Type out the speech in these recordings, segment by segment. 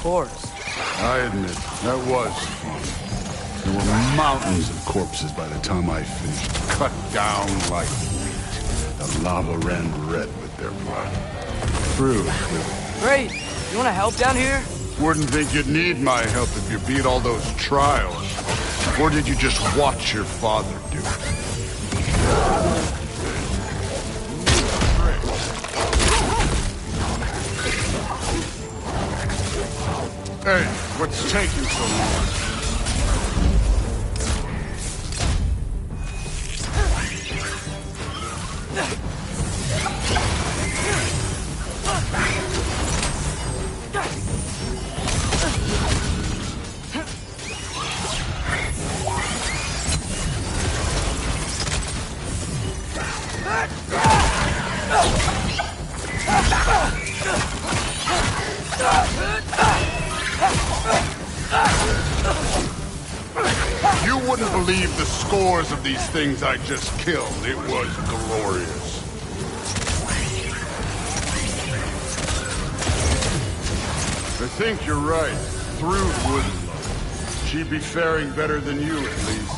course. I admit, that was fun. There were mountains of corpses by the time I finished, cut down like wheat. The lava ran red with their blood. True. Great. You want to help down here? Wouldn't think you'd need my help if you beat all those trials. Or did you just watch your father do it? Hey, what's taking so long? You wouldn't believe the scores of these things I just killed. It was glorious. I think you're right. Through Woodlow. She'd be faring better than you, at least.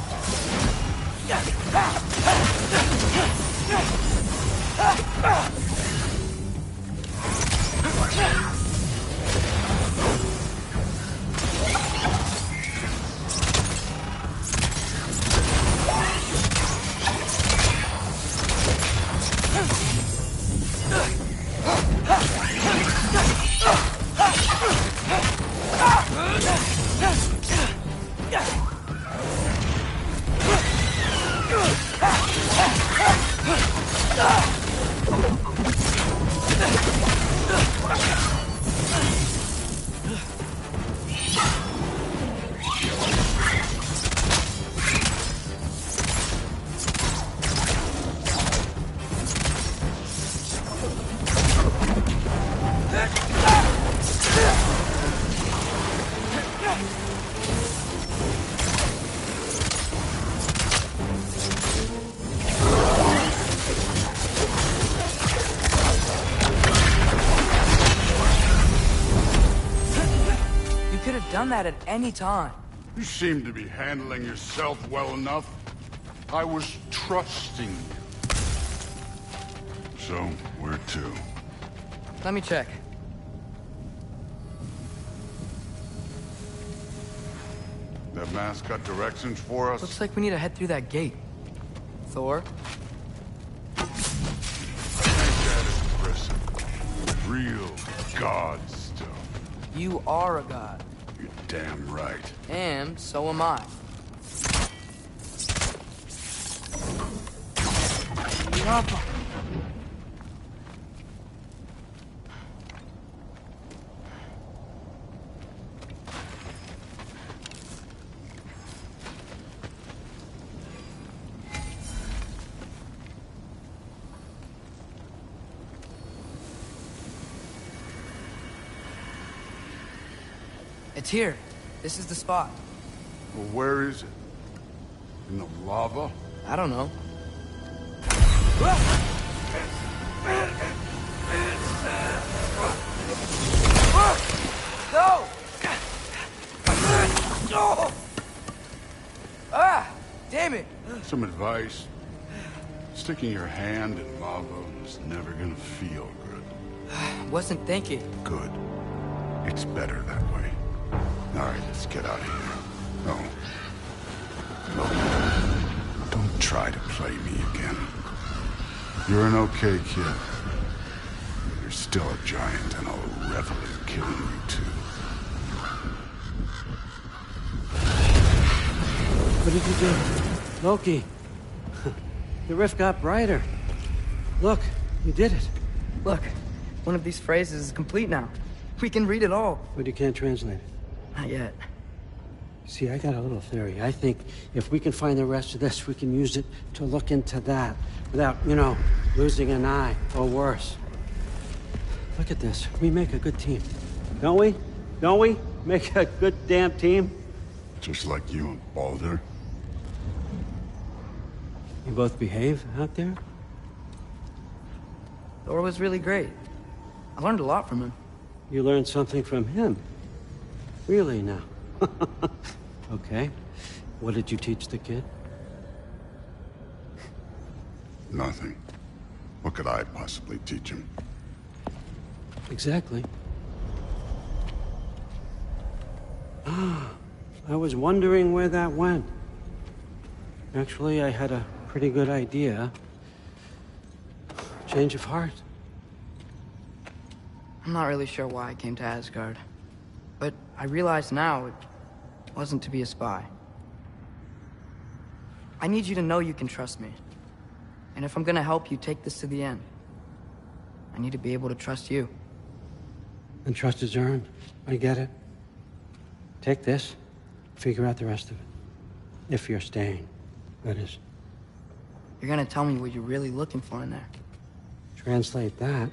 Done that at any time. You seem to be handling yourself well enough. I was trusting you. So, where to? Let me check. That mask got directions for us? Looks like we need to head through that gate. Thor? That is impressive. Real god stuff. You are a god. You're damn right. And so am I. Lava. It's here. This is the spot. Well, where is it? In the lava? I don't know. No! Ah! Damn it! Some advice. Sticking your hand in lava is never gonna feel good. Wasn't thinking. Good. It's better that way. All right, let's get out of here. Oh. Look, don't try to play me again. You're an okay kid. But you're still a giant, and I'll revel in killing you too. What did you do? Loki. The rift got brighter. Look, you did it. Look, one of these phrases is complete now. We can read it all. But you can't translate it. Not yet. See, I got a little theory. I think if we can find the rest of this, we can use it to look into that without, you know, losing an eye or worse. Look at this. We make a good team. Don't we? Don't we? Make a good damn team? Just like you and Baldur. You both behave out there? Thor was really great. I learned a lot from him. You learned something from him. Really now? Okay. What did you teach the kid? Nothing. What could I possibly teach him? Exactly. I was wondering where that went. Actually, I had a pretty good idea. Change of heart. I'm not really sure why I came to Asgard. But I realize now it wasn't to be a spy. I need you to know you can trust me. And if I'm gonna help you take this to the end, I need to be able to trust you. And trust is earned. I get it. Take this, figure out the rest of it. If you're staying, that is. You're gonna tell me what you're really looking for in there. Translate that,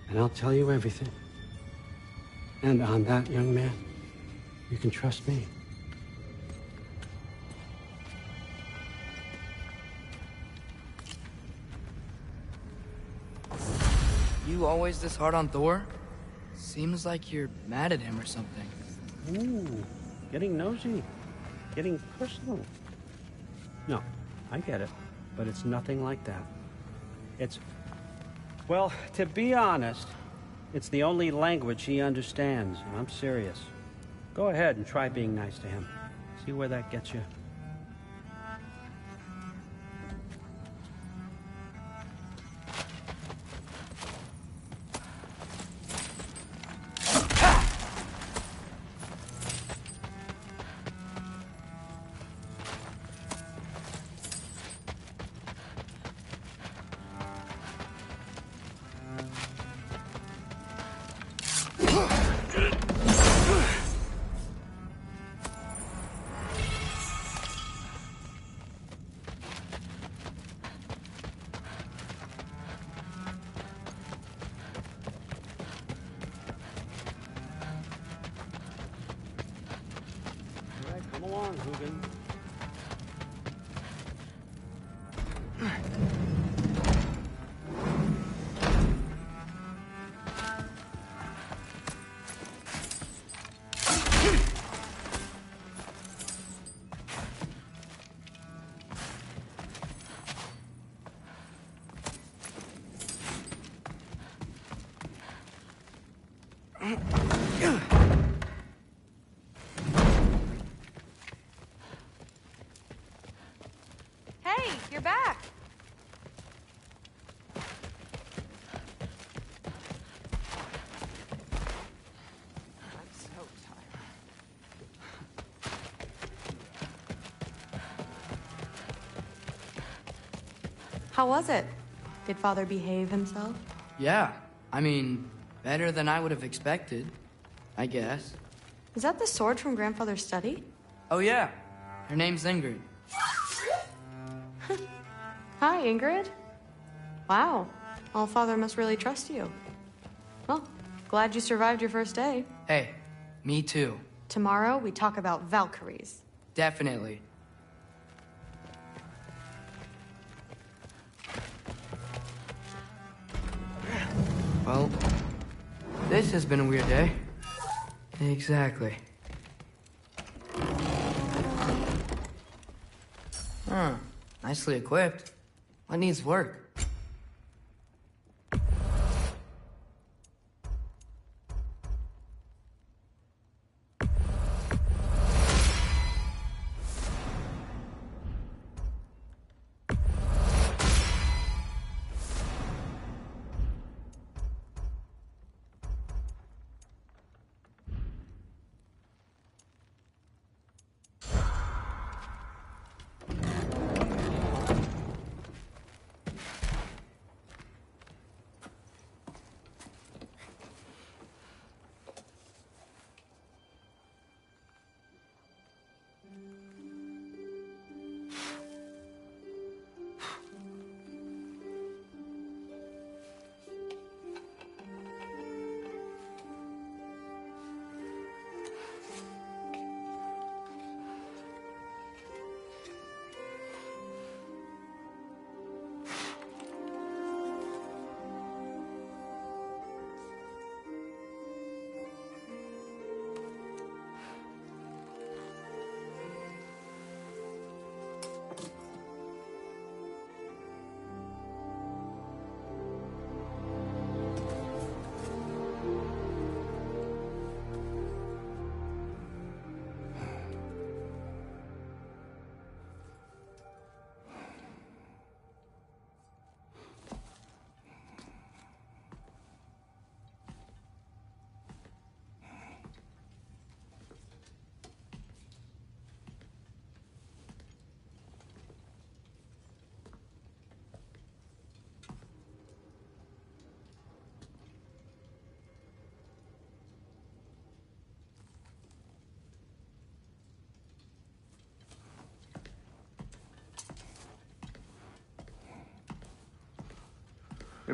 and I'll tell you everything. And on that, young man, you can trust me. You always this hard on Thor? Seems like you're mad at him or something. Ooh, getting nosy. Getting personal. No, I get it. But it's nothing like that. It's... Well, to be honest, it's the only language he understands. I'm serious. Go ahead and try being nice to him. See where that gets you. Come along, Hugin. Hey, you're back. I'm so tired. How was it? Did Father behave himself? Yeah, I mean, better than I would have expected, I guess. Is that the sword from Grandfather's study? Oh yeah, her name's Ingrid. Hi, Ingrid. Wow, All-Father must really trust you. Well, glad you survived your first day. Hey, me too. Tomorrow, we talk about Valkyries. Definitely. Well, this has been a weird day. Exactly. Huh. Nicely equipped. What needs work?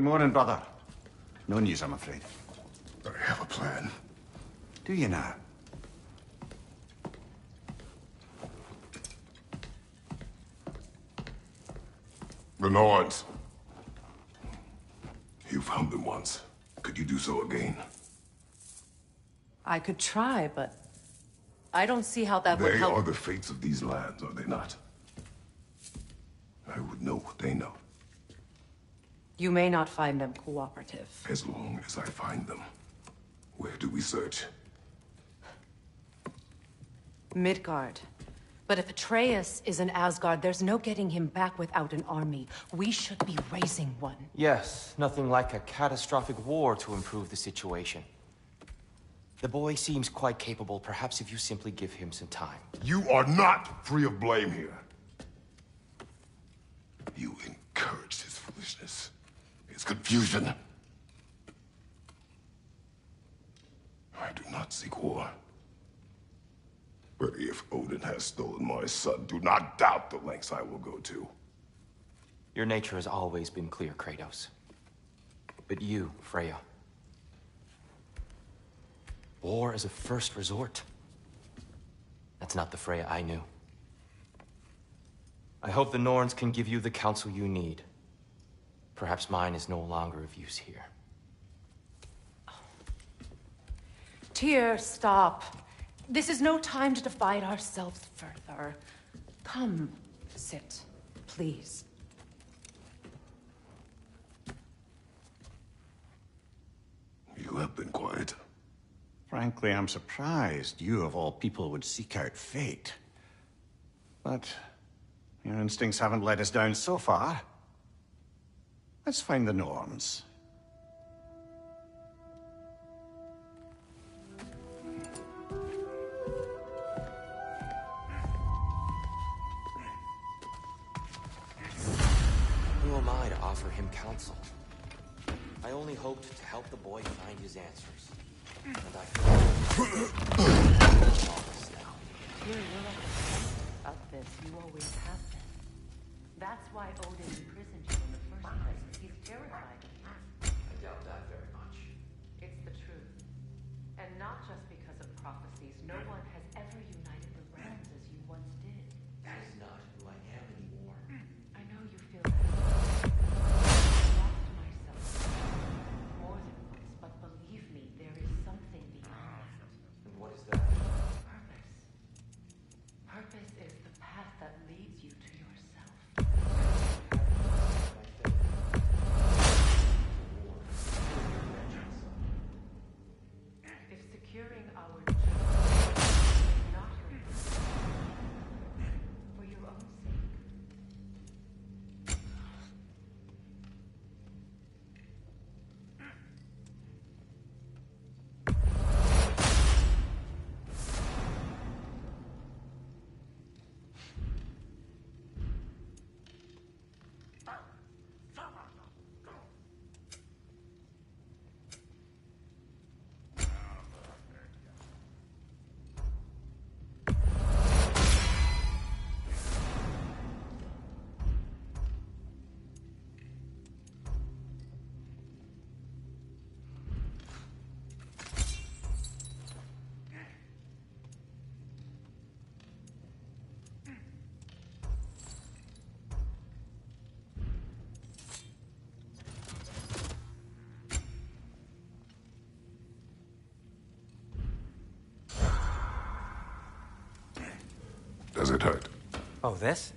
Good morning, brother. No news, I'm afraid. I have a plan. Do you now? The Norns. You found them once. Could you do so again? I could try, but I don't see how that would They help. are the fates of these lands, are they not? I would know what they know, You may not find them cooperative. as long as I find them. Where do we search? Midgard. But if Atreus is in Asgard, there's no getting him back without an army. We should be raising one. Yes, nothing like a catastrophic war to improve the situation. The boy seems quite capable. Perhaps if you simply give him some time. You are not free of blame here. You encouraged his foolishness, his confusion. I do not seek war. But if Odin has stolen my son, do not doubt the lengths I will go to. Your nature has always been clear, Kratos. But you, Freya. War is a first resort. That's not the Freya I knew. I hope the Norns can give you the counsel you need. Perhaps mine is no longer of use here. Tyr, stop. This is no time to divide ourselves further. Come, sit, please. You have been quiet. Frankly, I'm surprised you, of all people, would seek out fate. But your instincts haven't let us down so far. Let's find the Norns. Who am I to offer him counsel? I only hoped to help the boy find his answers. And I feel now. Tyr, you're of this. You always have been. That's why Odin imprisoned you in the first place. He's terrified of you. I doubt that very much. It's the truth. And not just because of prophecies. No one has ever united the realms as you once did. That is not who I am anymore. I know you feel that. I lost myself more than once, but believe me, there is something beyond. And what is that? Purpose. Purpose is the path that leads you to yourself. If securing our justice is not your purpose, for your own sake. Does it hurt? Oh, this?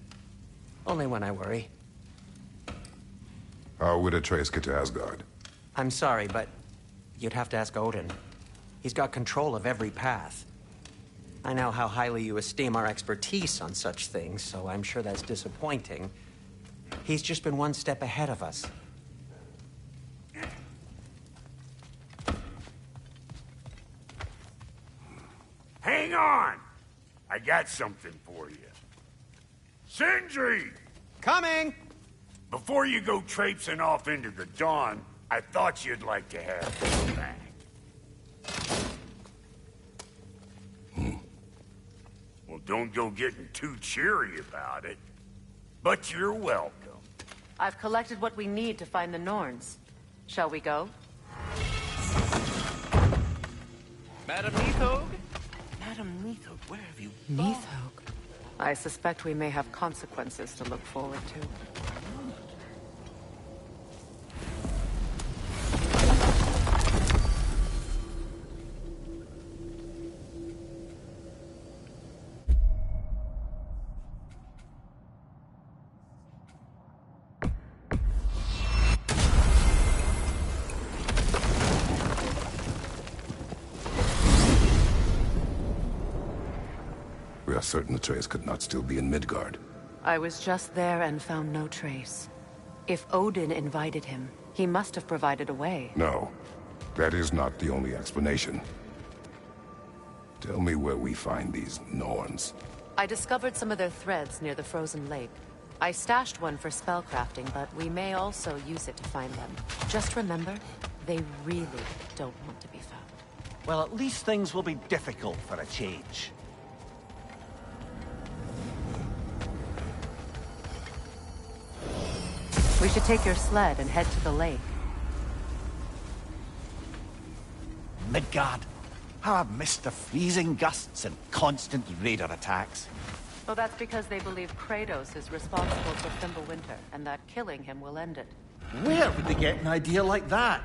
Only when I worry. How would Atreus get to Asgard? I'm sorry, but you'd have to ask Odin. He's got control of every path. I know how highly you esteem our expertise on such things, so I'm sure that's disappointing. He's just been one step ahead of us. Hang on! I got something for you. Sindri! Coming! Before you go traipsing off into the dawn, I thought you'd like to have this back. Well, don't go getting too cheery about it. But you're welcome. I've collected what we need to find the Norns. Shall we go? Madam Neathog? Madam Neathog, where have you gone? Neathog. I suspect we may have consequences to look forward to. We are certain Atreus could not still be in Midgard. I was just there and found no trace. If Odin invited him, he must have provided a way. No, that is not the only explanation. Tell me where we find these Norns. I discovered some of their threads near the frozen lake. I stashed one for spellcrafting, but we may also use it to find them. Just remember, they really don't want to be found. Well, at least things will be difficult for a change. We should take your sled and head to the lake. Midgard. How I've missed the freezing gusts and constant raider attacks. Well, that's because they believe Kratos is responsible for Fimbulwinter, and that killing him will end it. Where would they get an idea like that?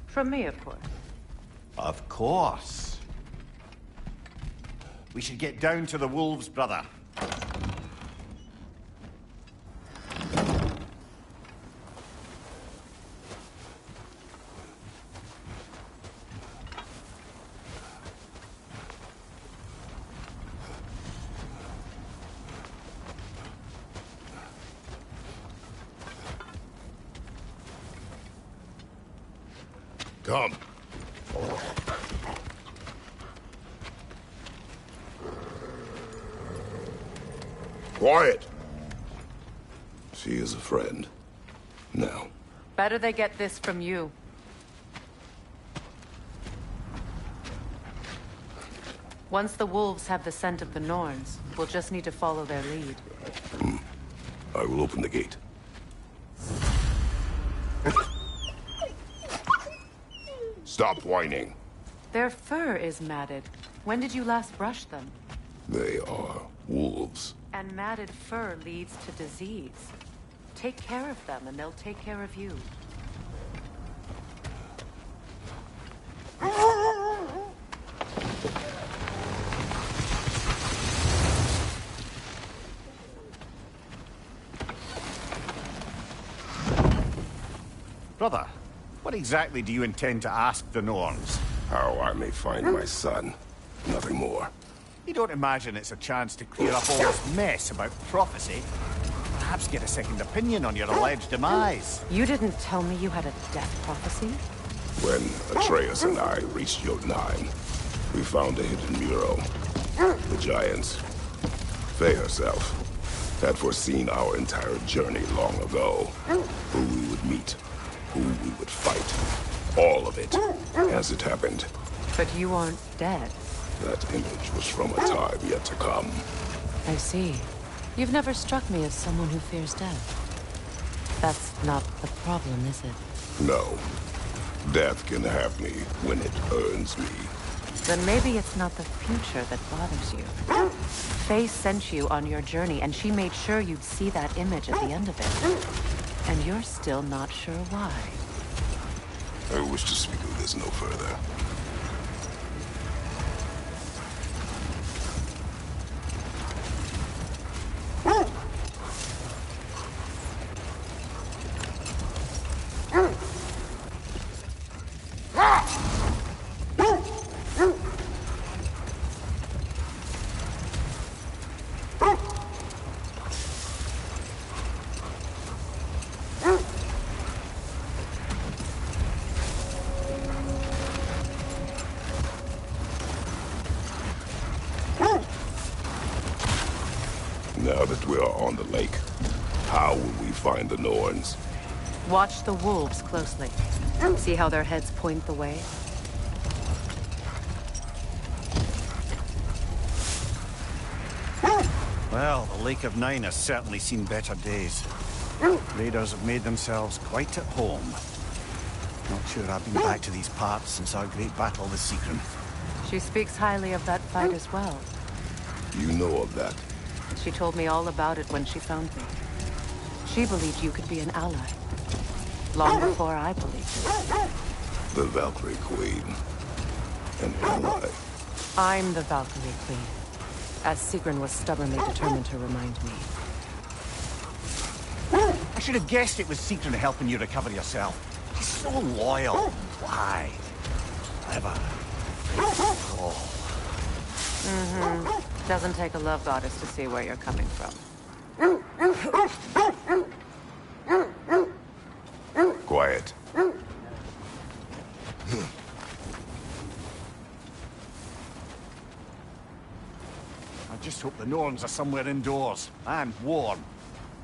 From me, of course. Of course. We should get down to the wolves, brother. Come. Quiet. She is a friend. Now. Better they get this from you. Once the wolves have the scent of the Norns, we'll just need to follow their lead. I will open the gate. Stop whining. Their fur is matted. When did you last brush them? They are wolves. And matted fur leads to disease. Take care of them, and they'll take care of you. Brother, what exactly do you intend to ask the Norns? How I may find my son. Nothing more. You don't imagine it's a chance to clear up all this mess about prophecy? Perhaps get a second opinion on your alleged demise. You didn't tell me you had a death prophecy? When Atreus and I reached Jotunheim, we found a hidden mural. The Giants, Faye herself, had foreseen our entire journey long ago. Who we would meet, who we would fight. All of it, as it happened. But you aren't dead. That image was from a time yet to come. I see. You've never struck me as someone who fears death. That's not the problem, is it? No. Death can have me when it earns me. Then maybe it's not the future that bothers you. Faye sent you on your journey, and she made sure you'd see that image at the end of it. And you're still not sure why. I wish to speak of this no further. Now that we are on the lake, how will we find the Norns? Watch the wolves closely. See how their heads point the way? Well, the Lake of Nine has certainly seen better days. Raiders have made themselves quite at home. Not sure I've been back to these parts since our great battle with Sigrun. She speaks highly of that fight as well. You know of that. She told me all about it when she found me. She believed you could be an ally. Long before I believed it. The Valkyrie Queen. An ally. I'm the Valkyrie Queen, as Sigrun was stubbornly determined to remind me. I should have guessed it was Sigrun helping you recover yourself. He's so loyal. Why? Clever. Doesn't take a love goddess to see where you're coming from. Quiet. I just hope the Norns are somewhere indoors and warm.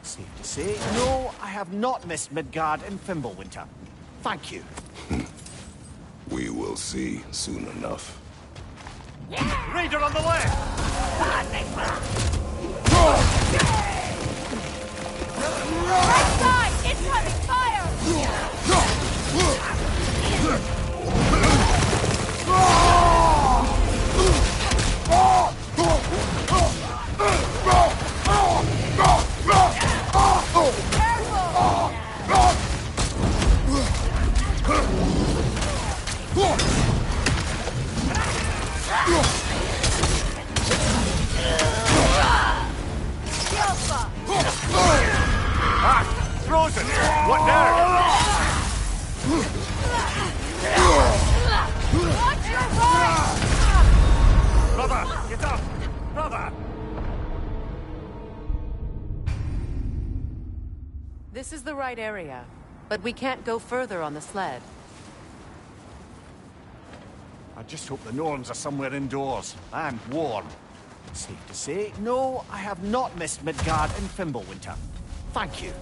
Safe to say, no, I have not missed Midgard and Fimbulwinter. Thank you. We will see soon enough. Raider on the left! Right side! Incoming fire! Frozen! What now? Watch your right! Brother, get up! Brother! This is the right area, but we can't go further on the sled. I just hope the Norns are somewhere indoors and warm. Safe to say, no, I have not missed Midgard and Fimbulwinter. Thank you.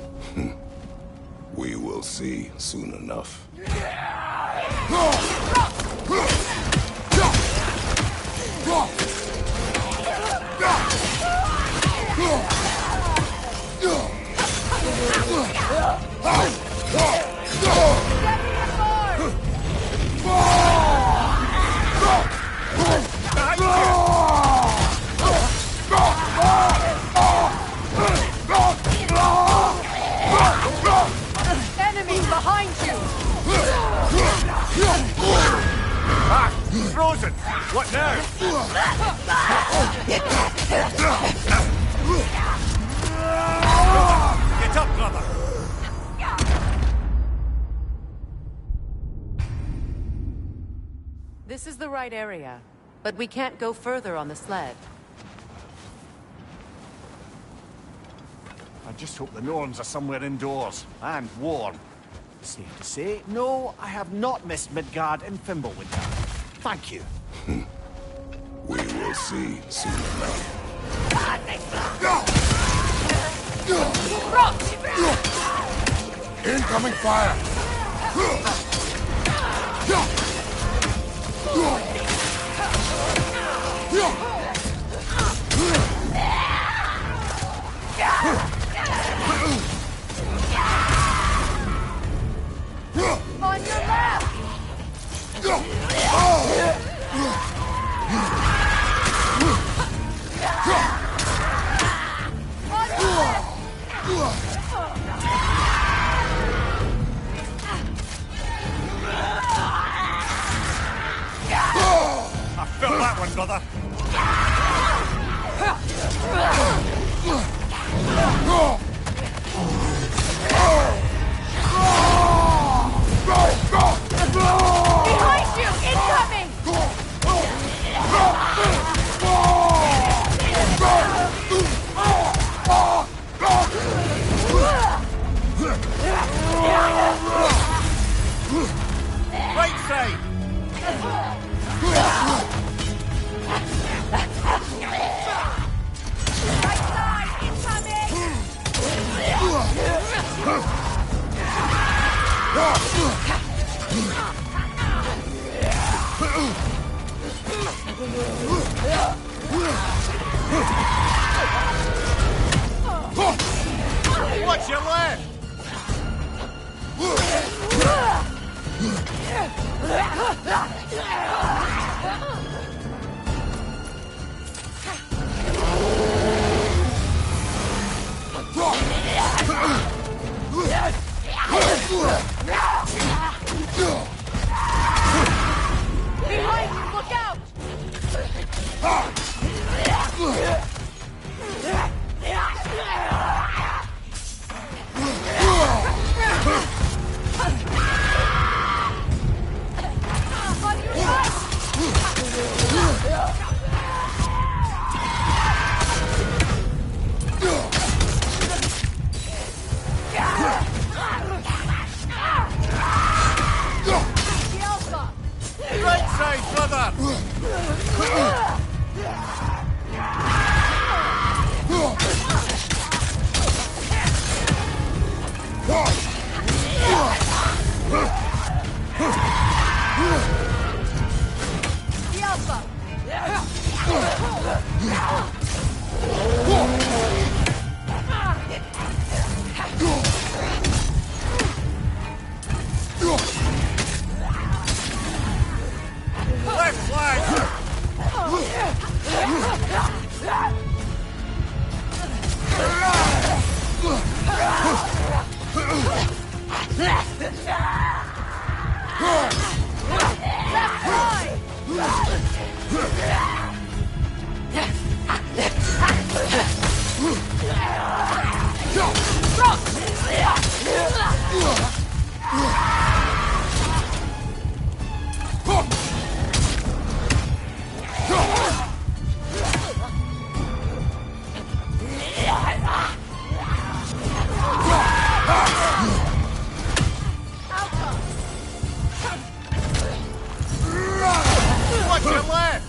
We will see soon enough. Enemies behind you! Frozen! What now? Get up, brother! This is the right area, but we can't go further on the sled. I just hope the Norns are somewhere indoors and warm. Safe to say, no, I have not missed Midgard and Fimbulwinter. Thank you. We will see soon enough. Incoming fire! On your left! I felt that one, brother. Behind you! Incoming! Right side! Right side! Incoming! Watch your left! Behind you, look out! On your Right side, brother! The Alpha! Left flank! Watch your left!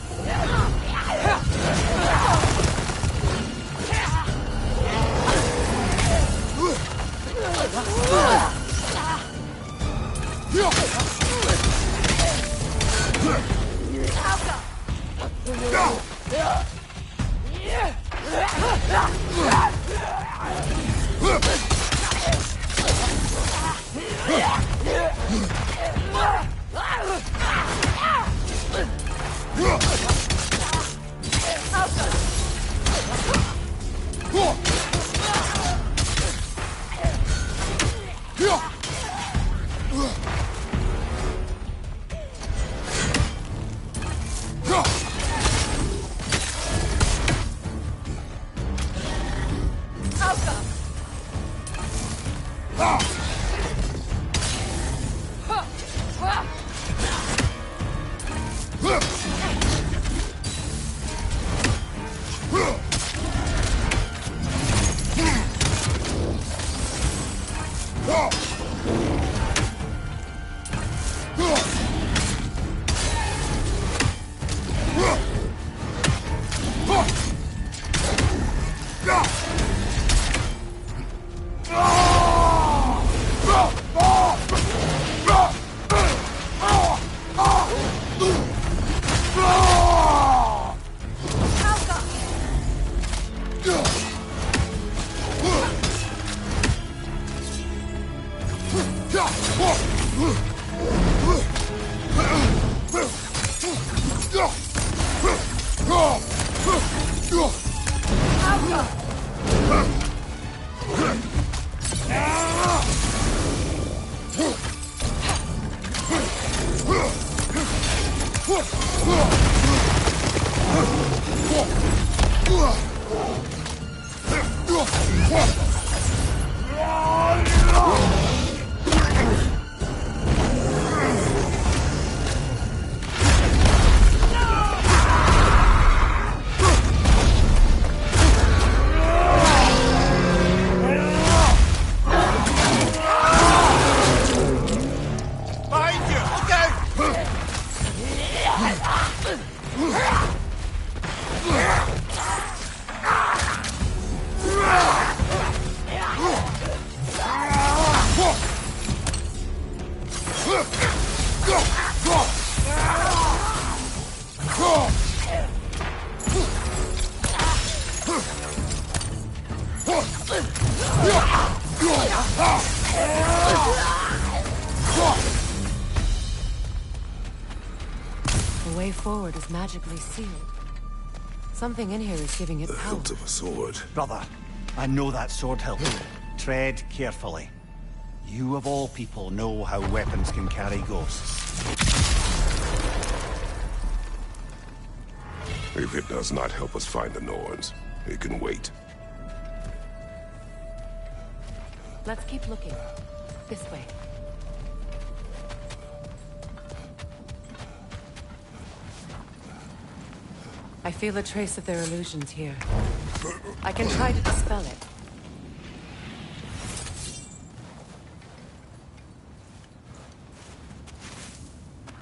forward is magically sealed. Something in here is giving it The power. hilt of a sword. Brother, I know that sword hilt. Tread carefully. You of all people know how weapons can carry ghosts. If it does not help us find the Norns, it can wait. Let's keep looking. This way. I feel a trace of their illusions here. I can try to dispel it.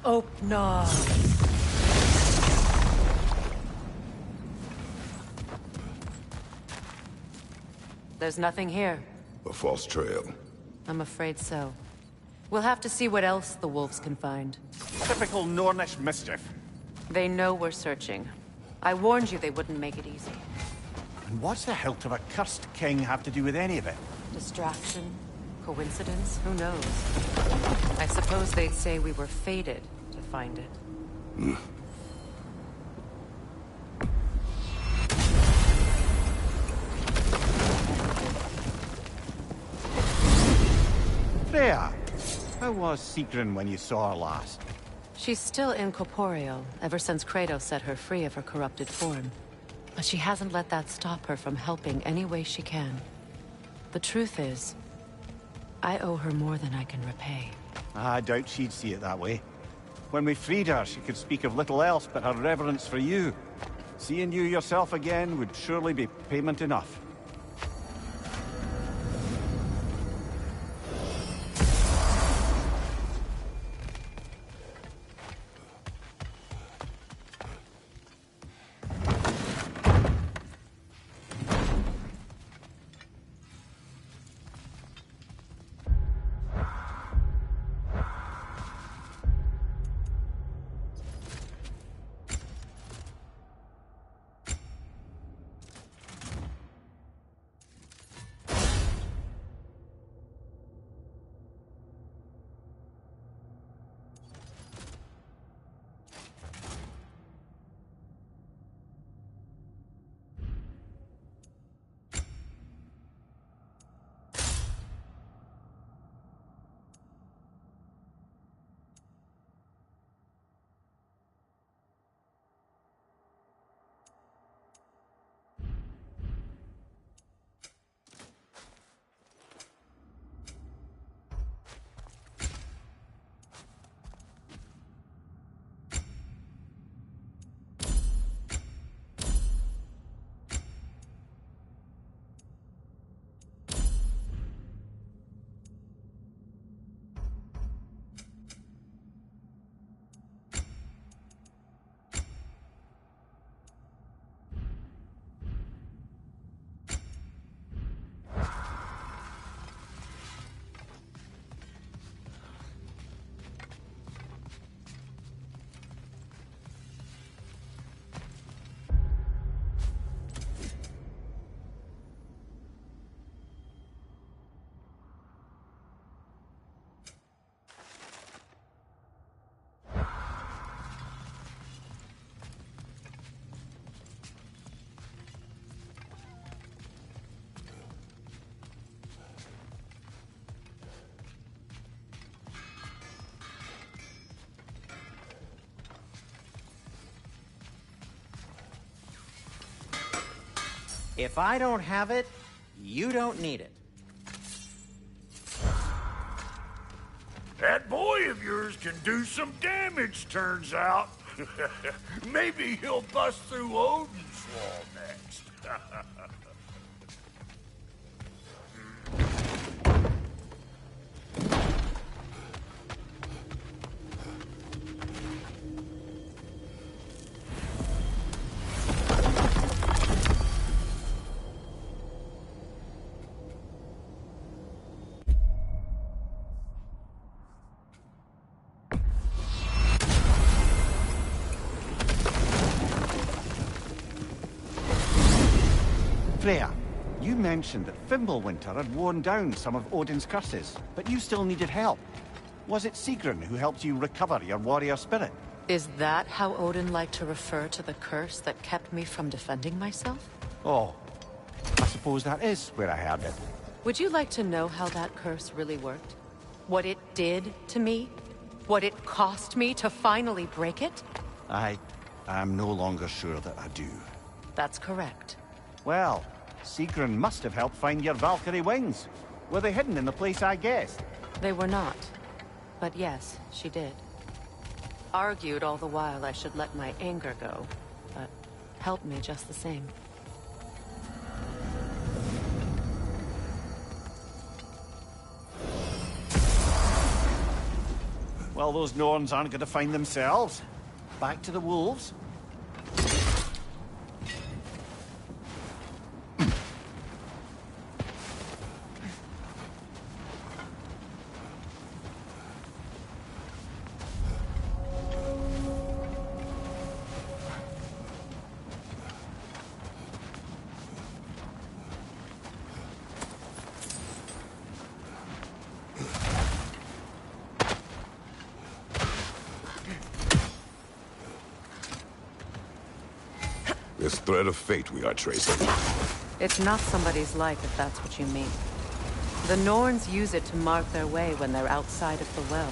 Opnar. There's nothing here. A false trail. I'm afraid so. We'll have to see what else the wolves can find. Typical Nornish mischief. They know we're searching. I warned you they wouldn't make it easy. And what's the hilt of a cursed king have to do with any of it? Distraction? Coincidence? Who knows? I suppose they'd say we were fated to find it. Freya, how was Sigrun when you saw her last? She's still incorporeal, ever since Kratos set her free of her corrupted form. But she hasn't let that stop her from helping any way she can. The truth is, I owe her more than I can repay. I doubt she'd see it that way. When we freed her, she could speak of little else but her reverence for you. Seeing you yourself again would surely be payment enough. If I don't have it, you don't need it. That boy of yours can do some damage, turns out. Maybe he'll bust through Odin's wall next. Freya, you mentioned that Fimbulwinter had worn down some of Odin's curses, but you still needed help. Was it Sigrun who helped you recover your warrior spirit? Is that how Odin liked to refer to the curse that kept me from defending myself? Oh, I suppose that is where I heard it. Would you like to know how that curse really worked? What it did to me? What it cost me to finally break it? I'm no longer sure that I do. That's correct. Well, Sigrun must have helped find your Valkyrie wings. Were they hidden in the place I guessed? They were not. But yes, she did. Argued all the while I should let my anger go, but helped me just the same. Well, those Norns aren't going to find themselves. Back to the wolves. This thread of fate we are tracing. It's not somebody's life, if that's what you mean. The Norns use it to mark their way when they're outside of the well.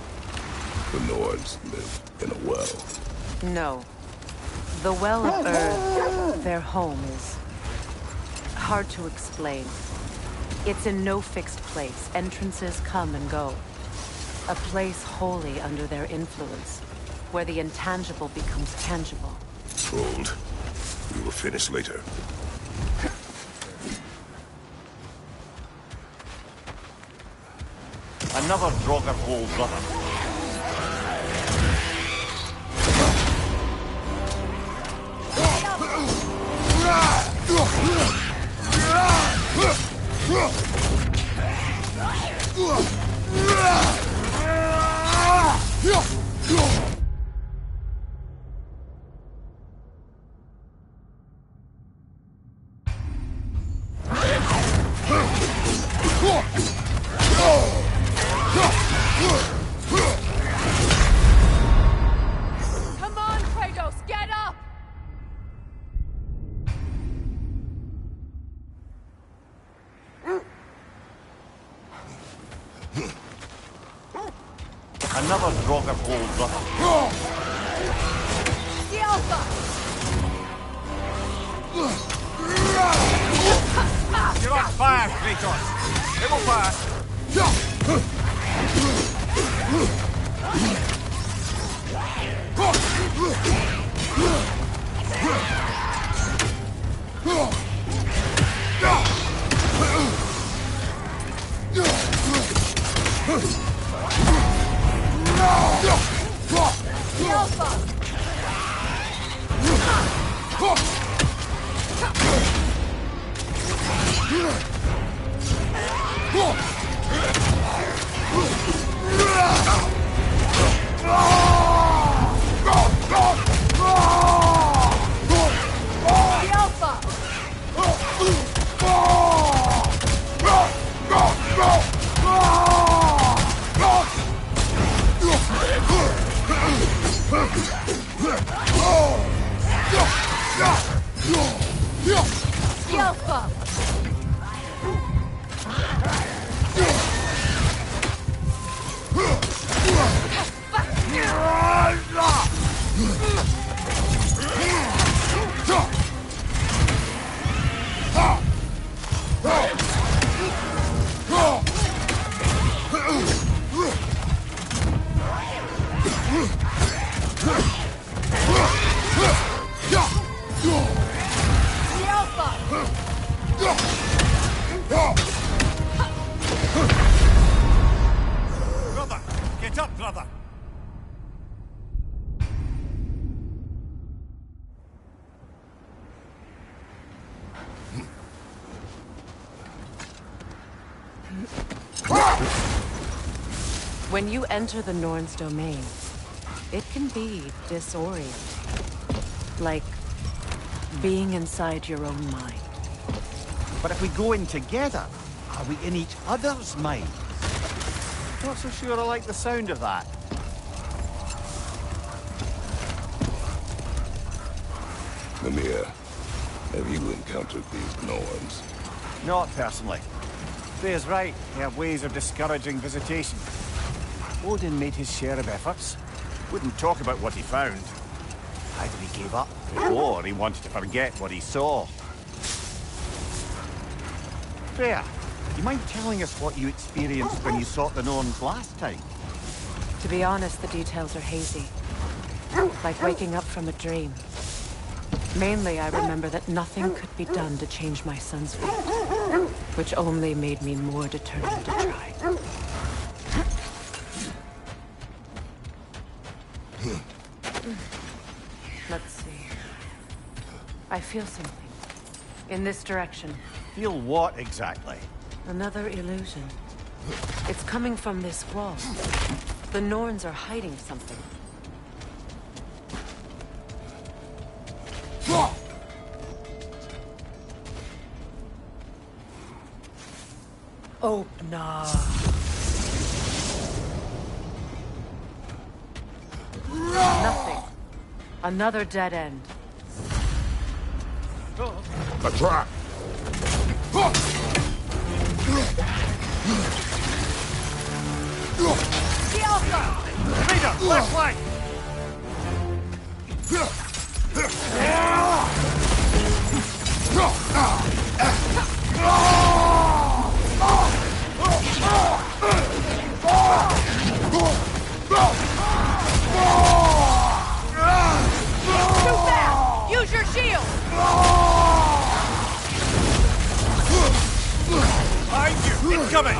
The Norns live in a well. No. The Well of Earth, their home, is hard to explain. It's in no fixed place. Entrances come and go. A place wholly under their influence, where the intangible becomes tangible. Hold. We will finish later. Another Draugr brother. Come on, Kratos, get up! Another Draugr brother. The Alpha! You're on fire, Kratos. It will pass. The Alpha! The Alpha! The Alpha! The Alpha! Brother, get up, brother. When you enter the Norn's domain, it can be disorienting. Like being inside your own mind. But if we go in together, are we in each other's minds? Not so sure I like the sound of that. Mimir, have you encountered these Norns? Not personally. Freya's right. They have ways of discouraging visitation. Odin made his share of efforts. Wouldn't talk about what he found. Either he gave up, or he wanted to forget what he saw. Freya, you mind telling us what you experienced when you sought the Norns last time? To be honest, the details are hazy. Like waking up from a dream. Mainly, I remember that nothing could be done to change my son's fate, which only made me more determined to try. Let's see. I feel something. In this direction. Feel what exactly? Another illusion. It's coming from this wall. The Norns are hiding something. Oh, no. Nothing. Another dead end. A trap! The Alpha! Rita, left flank! Too fast! Use your shield! Behind you! Incoming!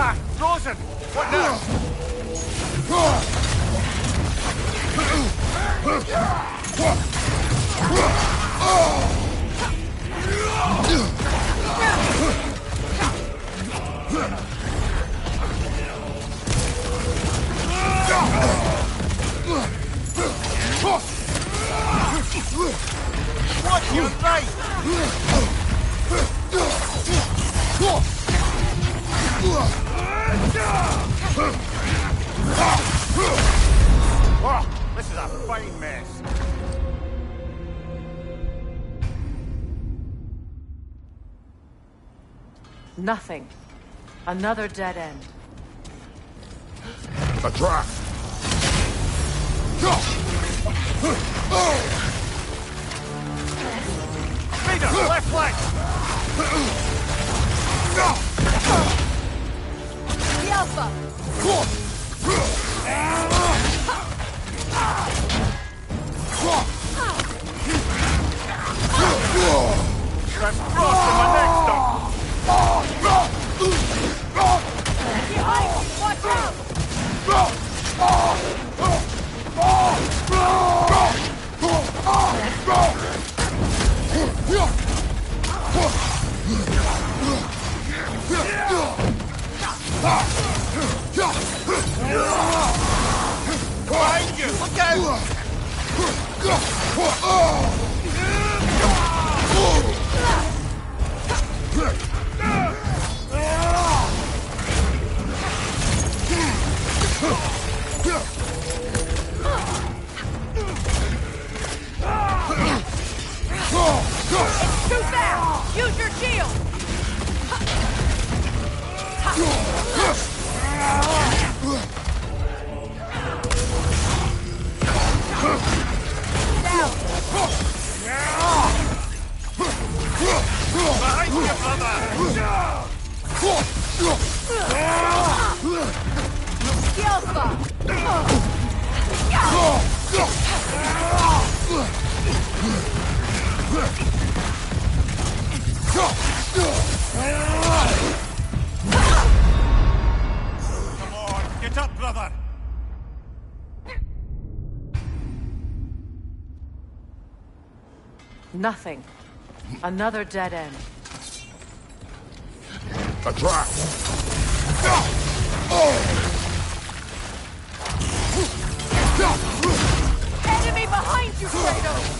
Ah, frozen! What now? What? You're right! Oh, this is a fine mess. Nothing. Another dead end. A trap! Rita, left flank! The Alpha! That's frost in my neck, Doc! Behind you! Watch out! Behind you! Look out! It's too fast! Use your shield! Down! Behind you, brother! The Alpha! Come on, get up, brother! Nothing. Another dead end. A trap! Enemy behind you, Kratos!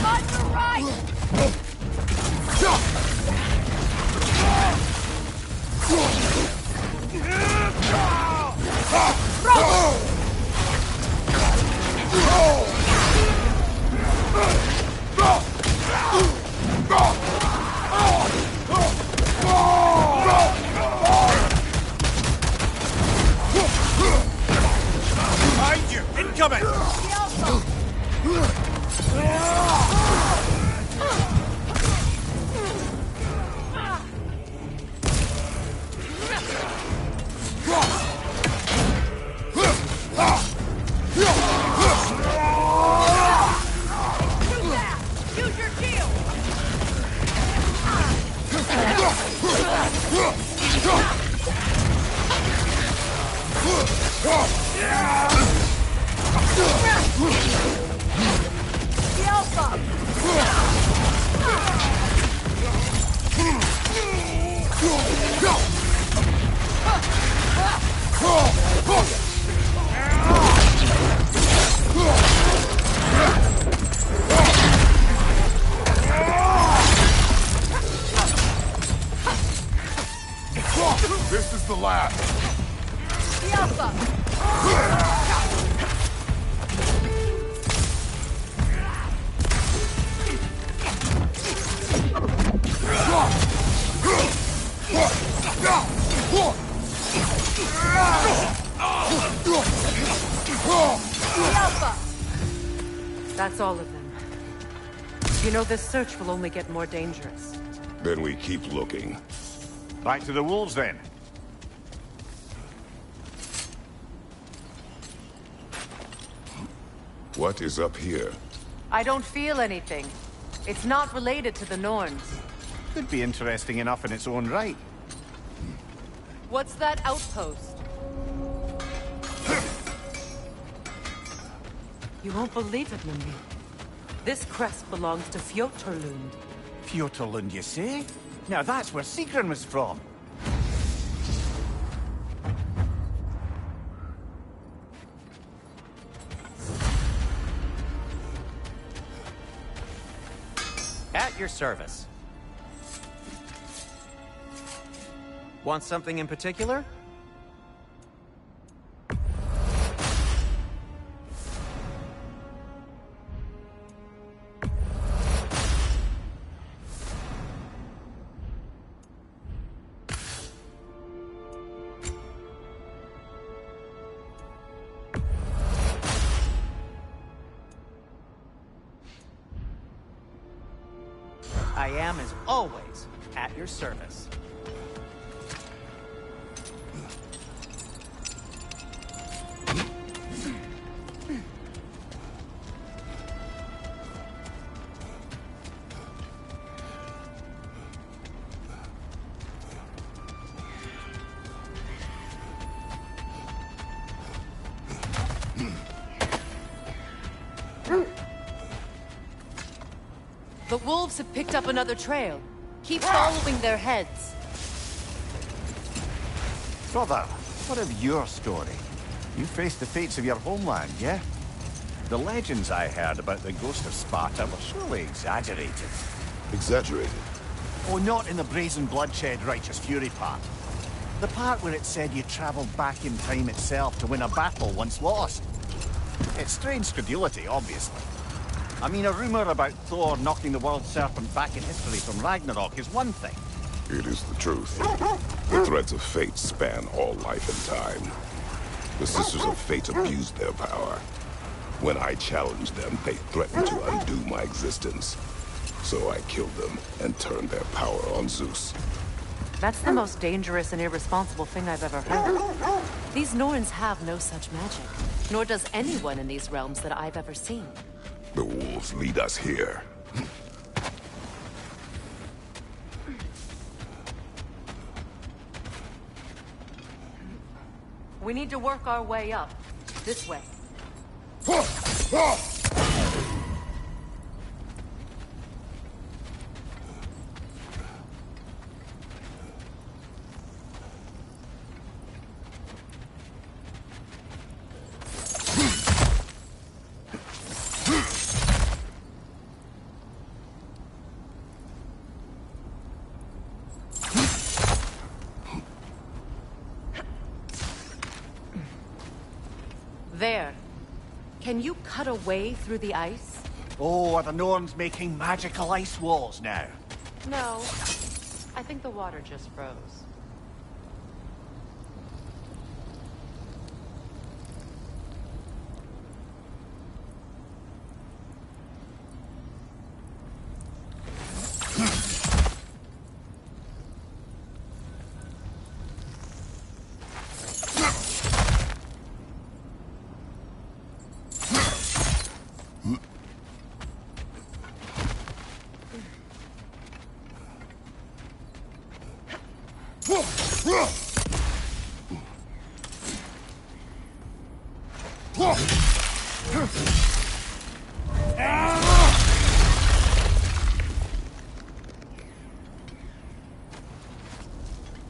On your right! Behind you! Incoming! Use your shield! The Alpha! This is the last. The Alpha! The Alpha! That's all of them. You know, this search will only get more dangerous. Then we keep looking. Back to the wolves, then. What is up here? I don't feel anything. It's not related to the Norns. Could be interesting enough in its own right. What's that outpost? You won't believe it, Mimir. This crest belongs to Fjotorlund. Fjotorlund, you say? Now that's where Sigrun was from. At your service. Want something in particular? I am, as always, at your service. The wolves have picked up another trail. Keep following their heads. Brother, what of your story? You faced the fates of your homeland, yeah? The legends I heard about the ghost of Sparta were surely exaggerated. Exaggerated? Oh, not in the brazen bloodshed righteous fury part. The part where it said you traveled back in time itself to win a battle once lost. It's strange credulity, obviously. I mean, a rumor about Thor knocking the world serpent back in history from Ragnarok is one thing. It is the truth. The threads of fate span all life and time. The Sisters of Fate abused their power. When I challenged them, they threatened to undo my existence. So I killed them and turned their power on Zeus. That's the most dangerous and irresponsible thing I've ever heard. These Norns have no such magic, nor does anyone in these realms that I've ever seen. The wolves lead us here. We need to work our way up. This way. There. Can you cut a way through the ice? Oh, are the Norns making magical ice walls now? No. I think the water just froze.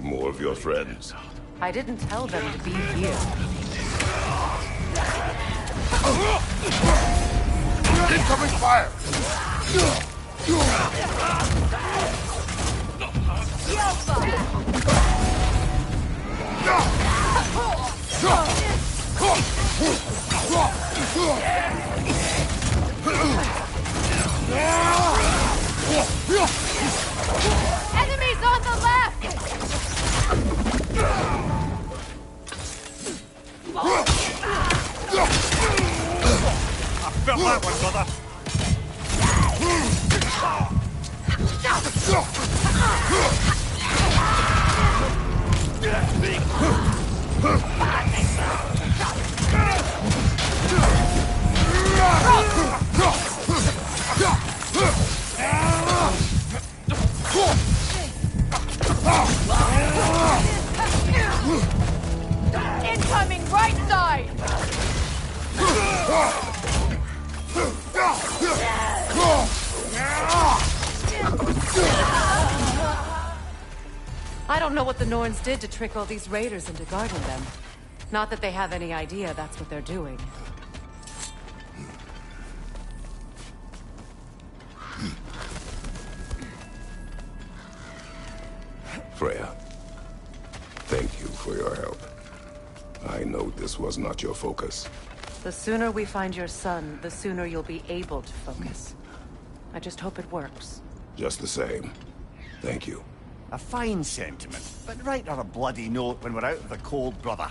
More of your friends. I didn't tell them to be here. Incoming fire! Enemies on the left! I felt that one, brother. Incoming right side! I don't know what the Norns did to trick all these raiders into guarding them. Not that they have any idea that's what they're doing. Freya, thank you for your help. I know this was not your focus. The sooner we find your son, the sooner you'll be able to focus. I just hope it works. Just the same, thank you. A fine sentiment, but write her a bloody note when we're out of the cold, brother.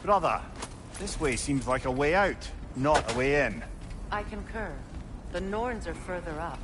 Brother, this way seems like a way out, not a way in. I concur. The Norns are further up.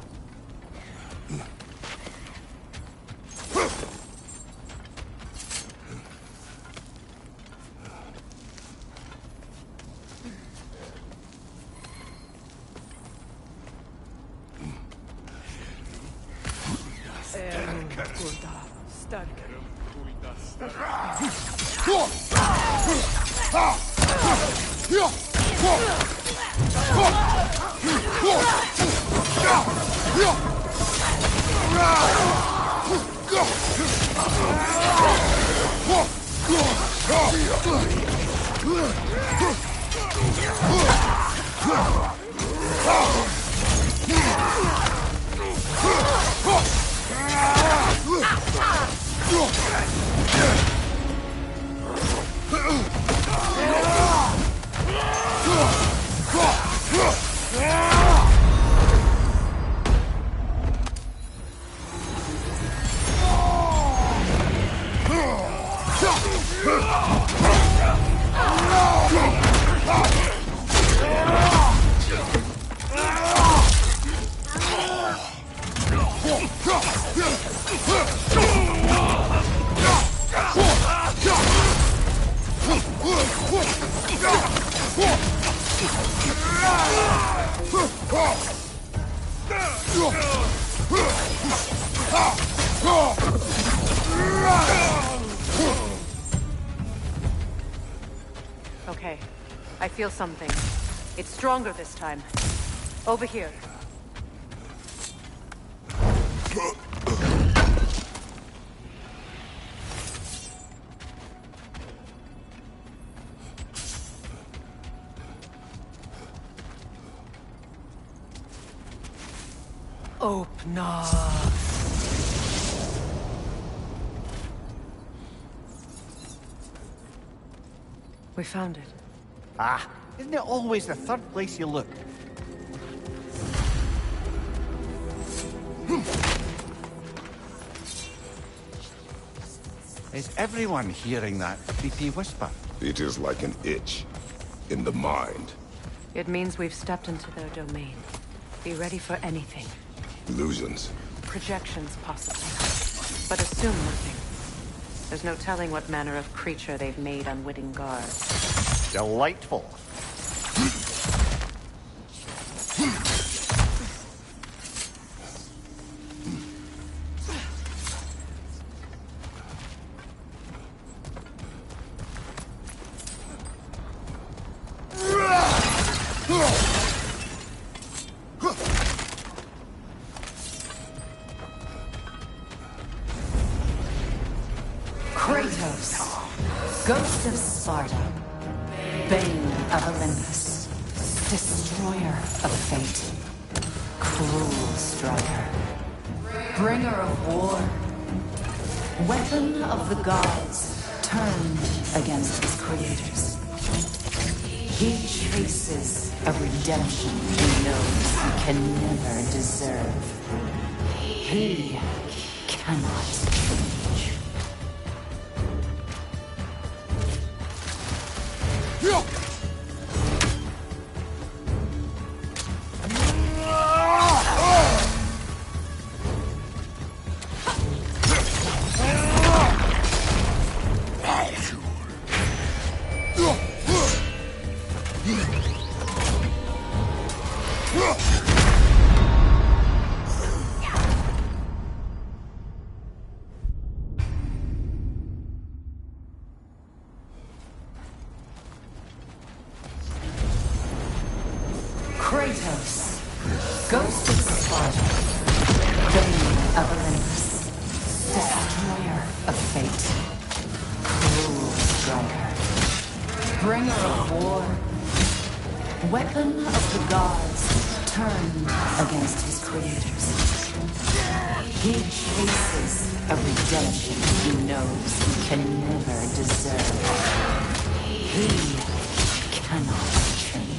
Okay, I feel something. It's stronger this time. Over here. Open up. We found it. Ah, isn't it always the third place you look? Is everyone hearing that creepy whisper? It is like an itch in the mind. It means we've stepped into their domain. Be ready for anything. Illusions. Projections, possibly. But assume nothing. There's no telling what manner of creature they've made unwitting guards. Delightful. Kratos, Ghost of Sparta, Bane of Olympus, Destroyer of Fate, Cruel Striker, Bringer of War, Weapon of the Gods, turned against his creators. He chases a redemption he knows he can never deserve. He cannot change. Kratos, Ghost of Sparta, Bane of Olympus, Destroyer of Fate, Cruel Striker, Bringer of War, Weapon of the Gods, turned against his creators. He chases a redemption he knows he can never deserve. He cannot change.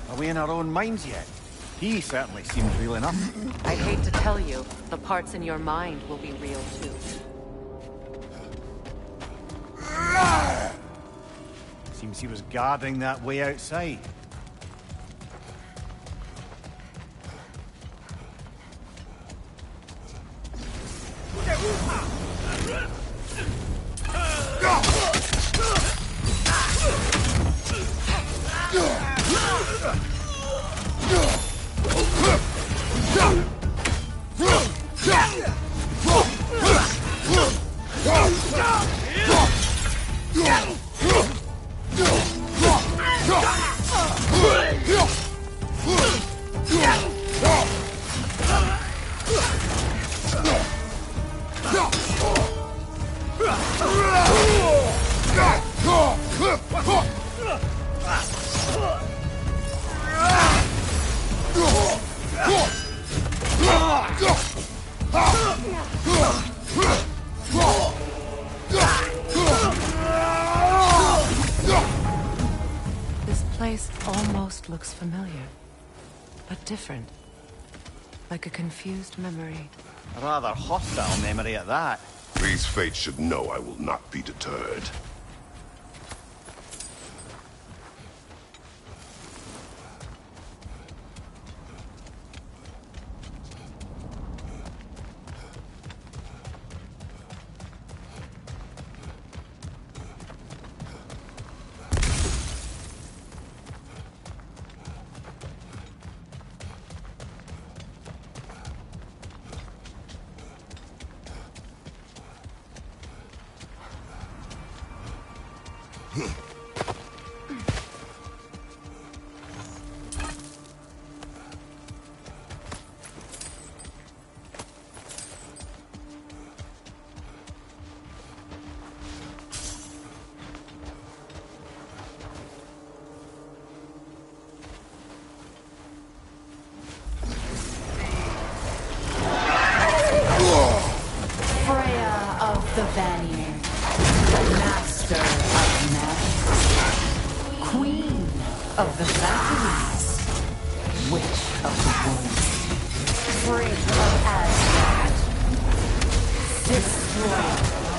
Are we in our own minds yet? He certainly seems real enough. I hate to tell you, the parts in your mind will be real too. Seems he was guarding that way outside. place almost looks familiar, but different. Like a confused memory. A rather hostile memory at that. These fates should know I will not be deterred. Freya of the Vanir, Master of Magic, Queen of the Valkyries, Witch of the Woods, Frigg of Asgard, Destroyer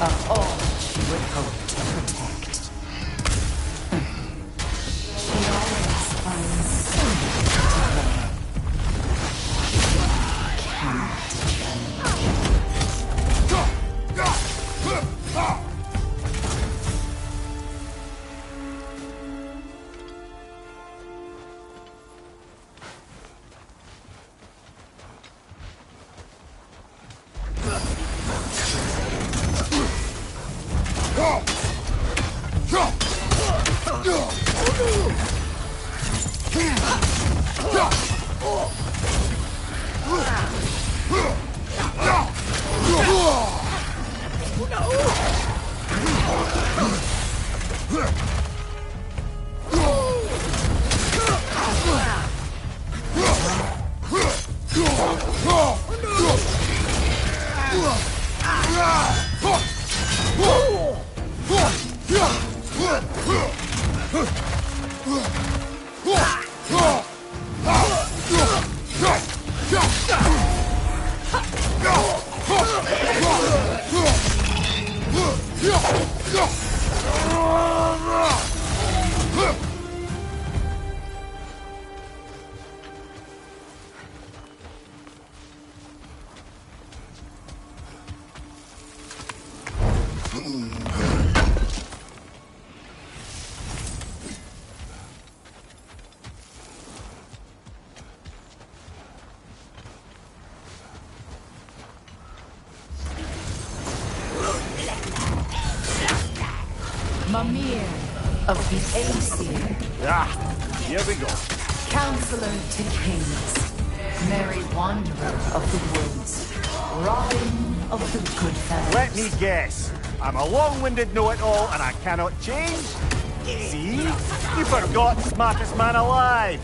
of all she would hope to protect. She always finds something to blame. Cannot Mimir of the Aesir. Ah, here we go. Counselor to Kings, Merry Wanderer of the Woods, Robin of the Goodfellas. Let me guess. I'm a long-winded know-it-all and I cannot change? See? You forgot smartest man alive.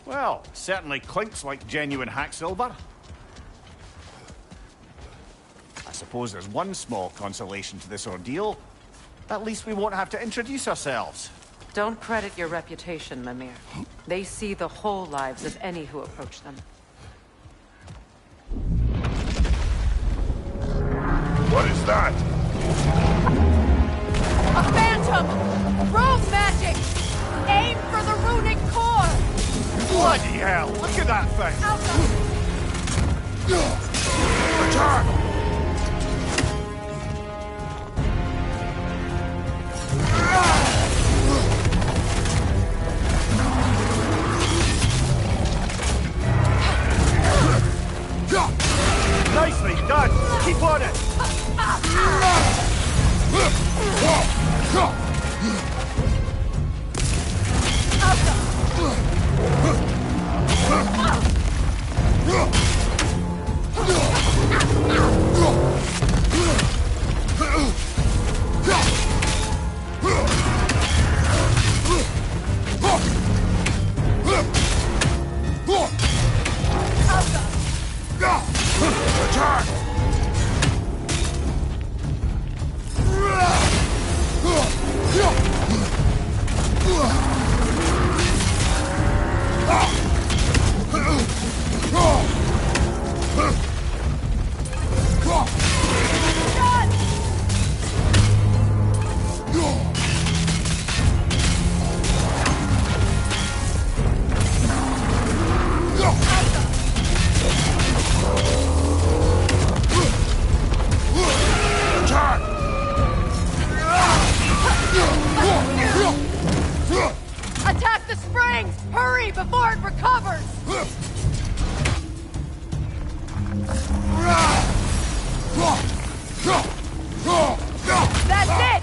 Well, certainly clinks like genuine hack silver. I suppose there's one small consolation to this ordeal. At least we won't have to introduce ourselves. Don't credit your reputation, Mimir. They see the whole lives of any who approach them. hell! Look at that thing! Attack! Nicely done! Keep on it! Attack the springs! Hurry before it recovers! That's it!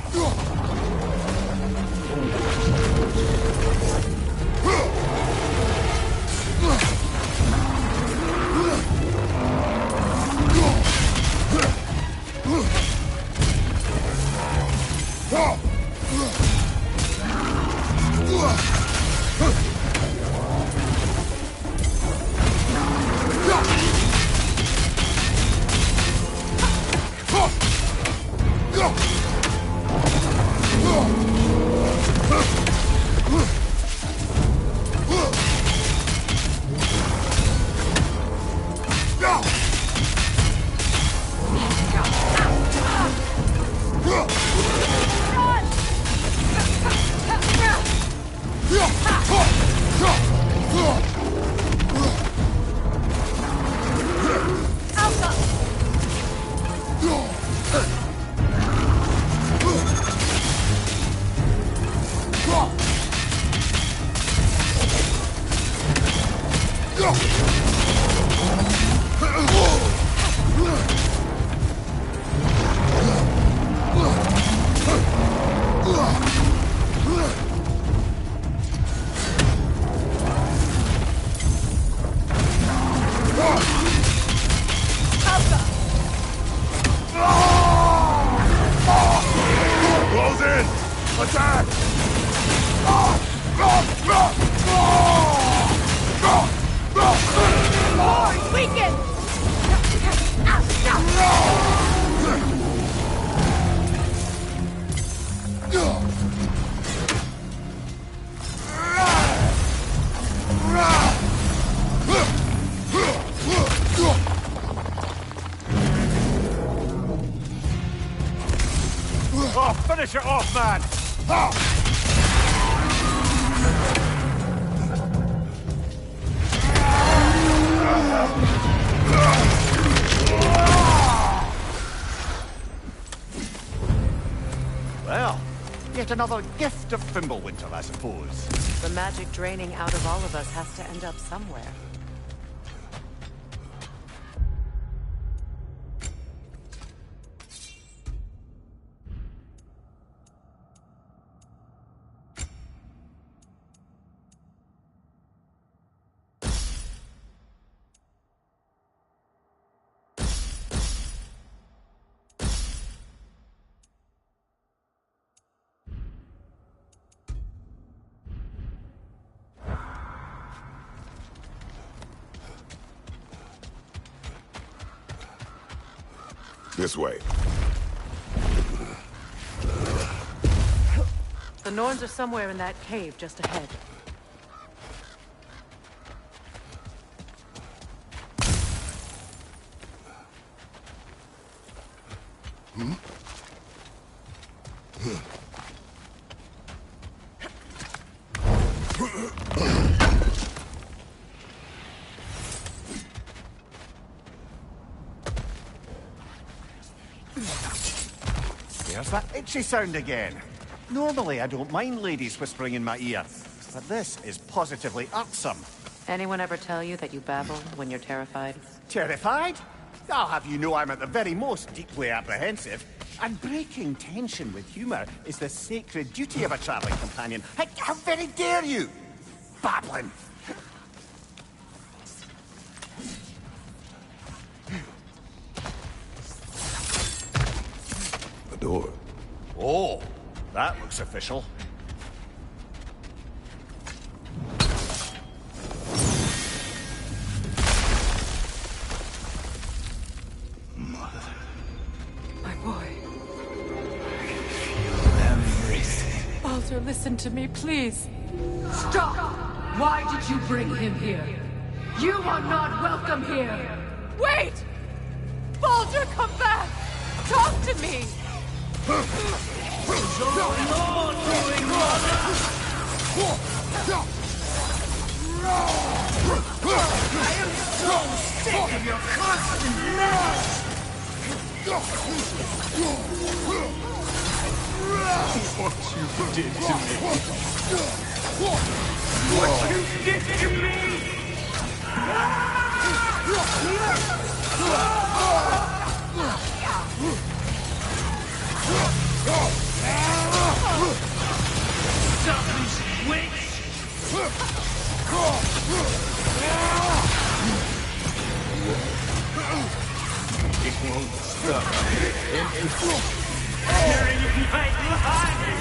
Close in! Attack! Horns weaken! Oh, finish it off, man! Well, yet another gift of Fimbulwinter, I suppose. The magic draining out of all of us has to end up somewhere. This way. The Norns are somewhere in that cave just ahead. There's that itchy sound again. Normally, I don't mind ladies whispering in my ear, but this is positively irksome. Anyone ever tell you that you babble when you're terrified? Terrified? I'll have you know I'm at the very most deeply apprehensive. And breaking tension with humor is the sacred duty of a traveling companion. How very dare you! Babbling! The door. Oh, that looks official. Mother. My boy. Everything. Baldur, listen to me, please. Stop! Why did you bring him here? You are not welcome here! Wait! Baldur, come back! Talk to me! I am so sick of your constant mess! What you did to me. What you did to me! Selfish witch! It won't stop. Tearing you right behind me!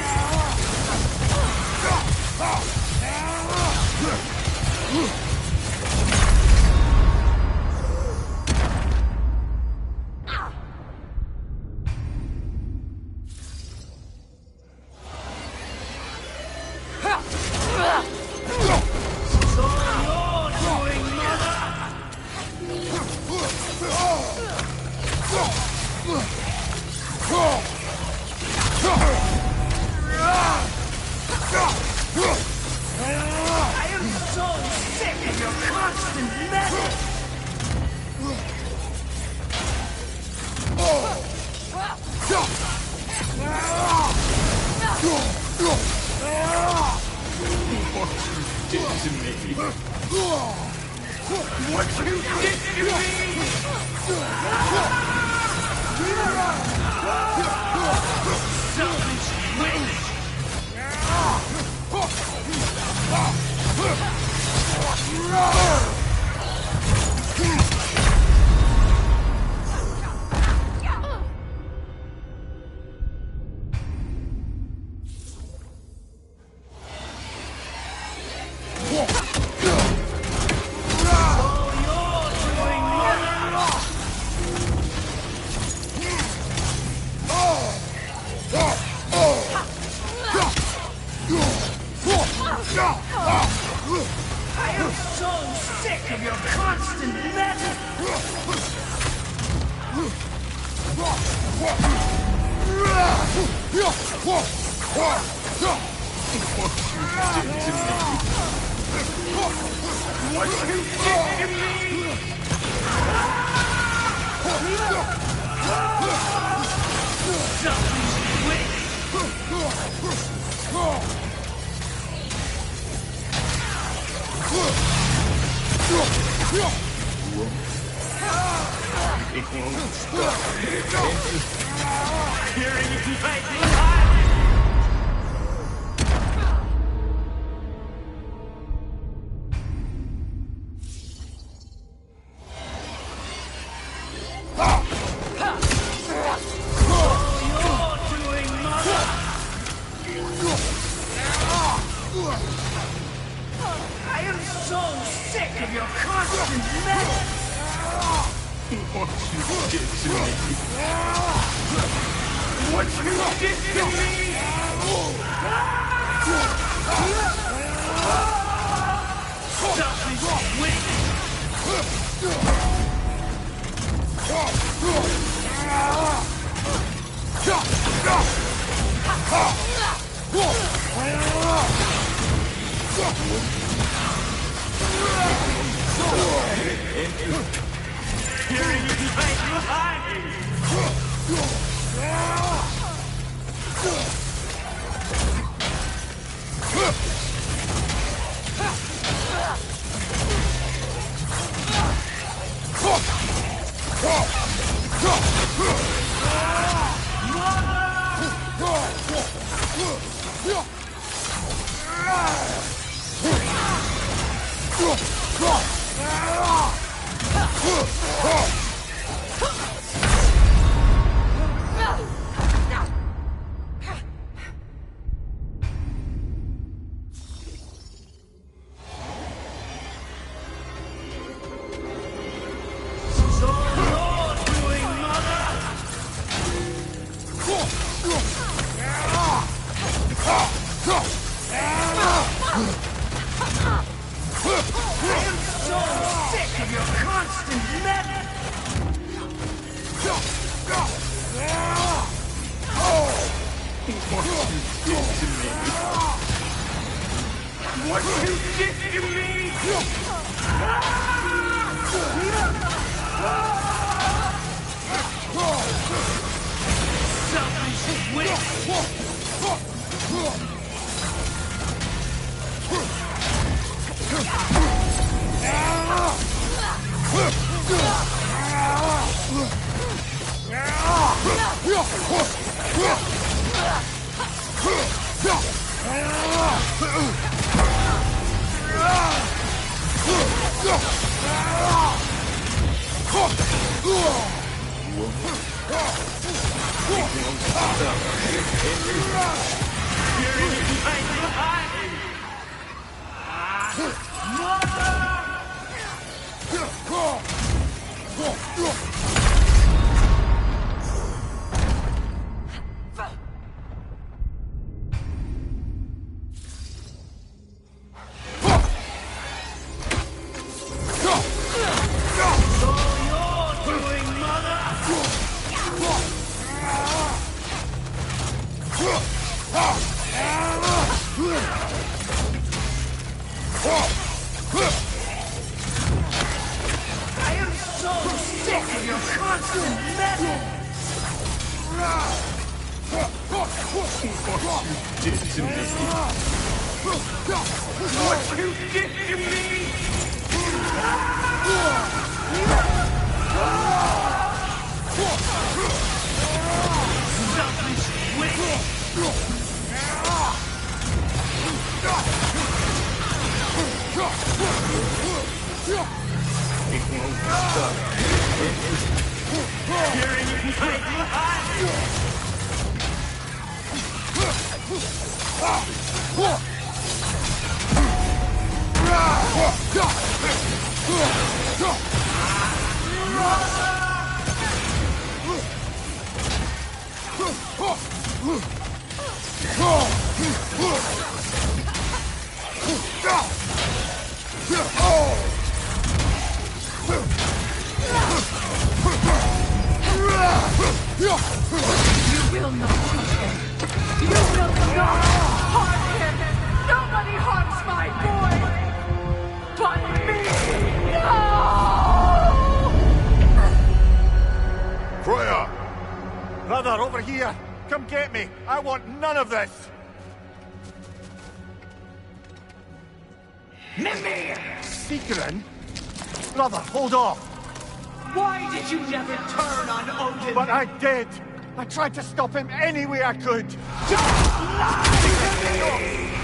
I tried to stop him any way I could. Don't lie to me!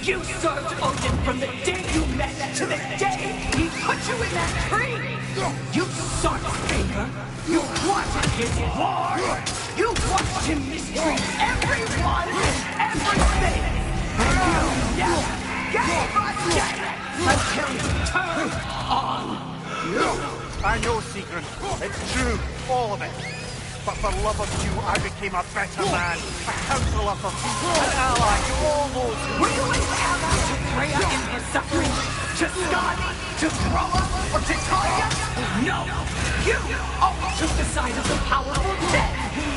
You served Odin from the day you met to the day he put you in that tree! You sought favor, you wanted his war, you watched him mistreat everyone and everything! And you never gave a damn until he turned on you! I know, Sigrun. It's true, all of it. But for love of you, I became a better man, a counselor for people, an ally to all those who... Were you an ally to Freya in her suffering? To Skadi? To Groa? Or to Tanya? No! You always took the side of the powerful dead!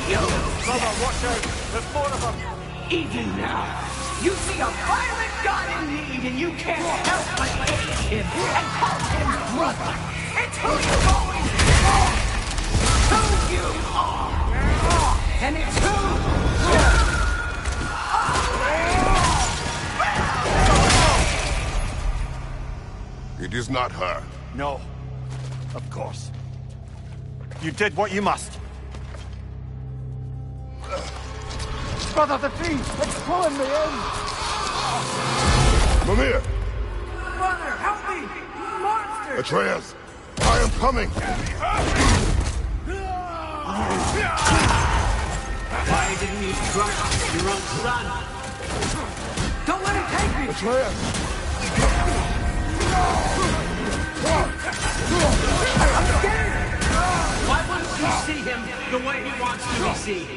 You! Brother, watch out! There's more of them! Even now, you see a violent god in need and you can't help but aid him and call him brother! It's who you've always been! Who you are! And it's who you are! It is not her. No. Of course. You did what you must. Brother, the tree! It's pulling me in! Mimir! Brother, help me! Monster! Atreus! I am coming! Why didn't you trust your own son? Don't let him take me! Atreus! I'm scared! Why wouldn't you see him the way he wants to be seen?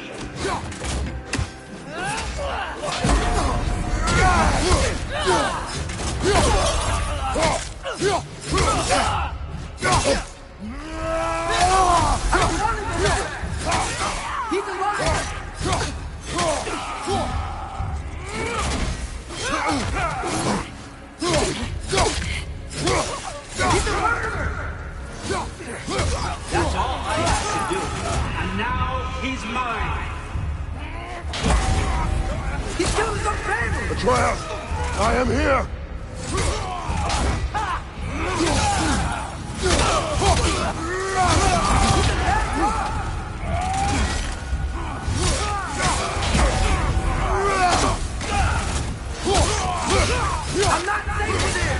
He's alive! He's a murderer! That's all I had to do. And now he's mine. He's killing some family! Atreus! I am here! I'm not safe with him!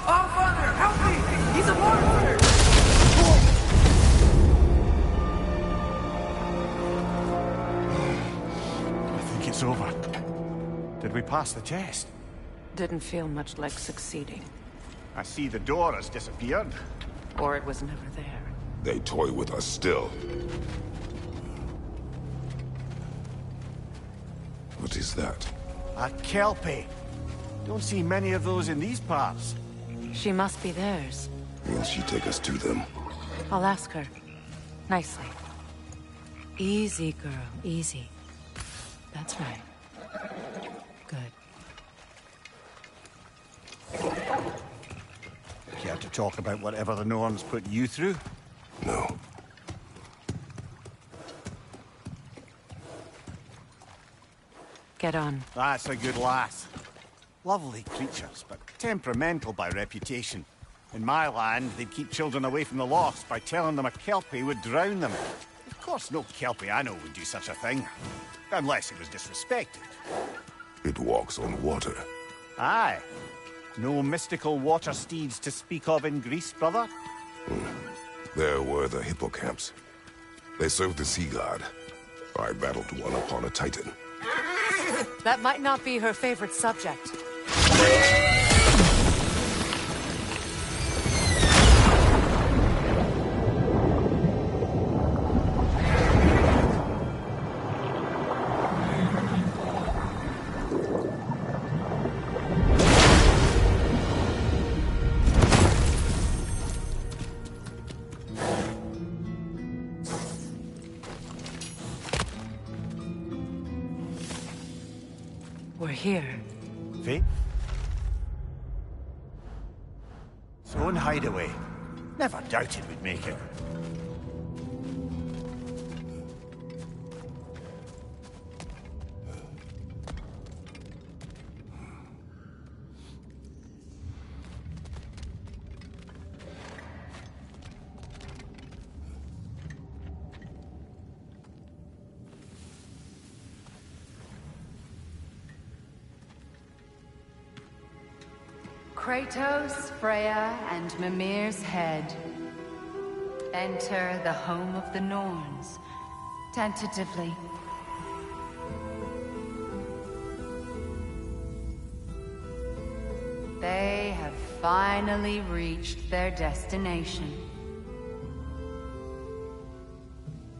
Oh, Father, help me! He's a monster! I think it's over. Did we pass the test? Didn't feel much like succeeding. I see the door has disappeared. Or it was never there. They toy with us still. What is that? A Kelpie. Don't see many of those in these parts. She must be theirs. Will she take us to them? I'll ask her. Nicely. Easy, girl. Easy. That's right. Good. Care to talk about whatever the Norns put you through? No. Get on. That's a good lass. Lovely creatures, but temperamental by reputation. In my land, they'd keep children away from the lost by telling them a Kelpie would drown them. Of course, no Kelpie I know would do such a thing. Unless it was disrespected. It walks on water. Aye. No mystical water steeds to speak of in Greece, brother? There were the hippocamps. They served the sea god. I battled one upon a titan. That might not be her favorite subject. We're here. Fate? Zone hideaway. Never doubted we'd make it. Kratos, Freya, and Mimir's head. Enter the home of the Norns, tentatively. They have finally reached their destination.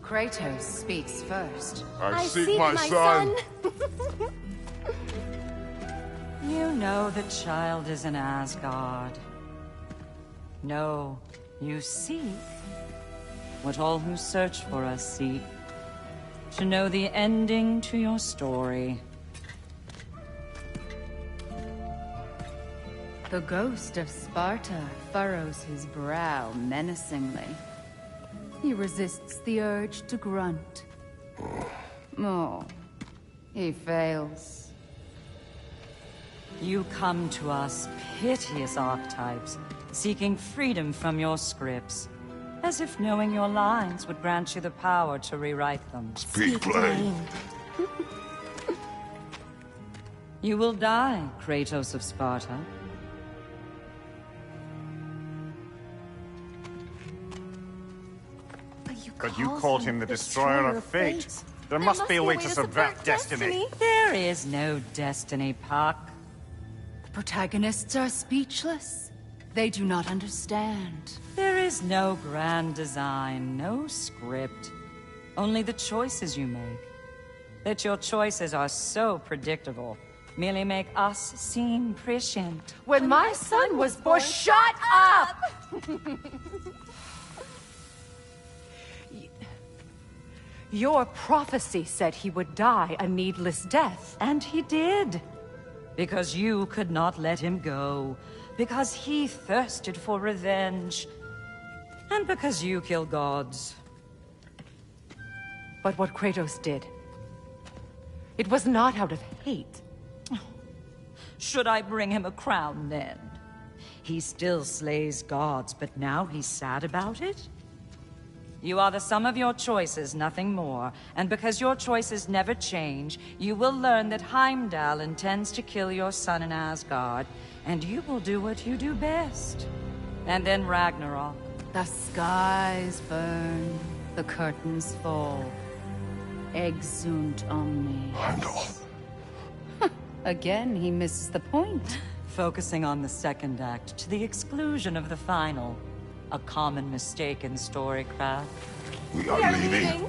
Kratos speaks first. I seek my son. You know the child is in Asgard. No, you seek what all who search for us seek. To know the ending to your story. The ghost of Sparta furrows his brow menacingly. He resists the urge to grunt. Oh, he fails. You come to us, piteous archetypes, seeking freedom from your scripts. As if knowing your lines would grant you the power to rewrite them. Speak plain. You will die, Kratos of Sparta. But you called him the Destroyer of Fate. There must be a way to subvert destiny. There is no destiny, Puck. The protagonists are speechless. They do not understand. There is no grand design, no script. Only the choices you make. That your choices are so predictable merely make us seem prescient. When my son was born, shut up! Your prophecy said he would die a needless death. And he did. Because you could not let him go. Because he thirsted for revenge. And because you kill gods. But what Kratos did, it was not out of hate. Should I bring him a crown then? He still slays gods, but now he's sad about it? You are the sum of your choices, nothing more. And because your choices never change, you will learn that Heimdall intends to kill your son in Asgard, and you will do what you do best. And then Ragnarok. The skies burn, the curtains fall. Exunt omni. Heimdall. Again, he misses the point. Focusing on the second act to the exclusion of the final. A common mistake in storycraft. We are leaving.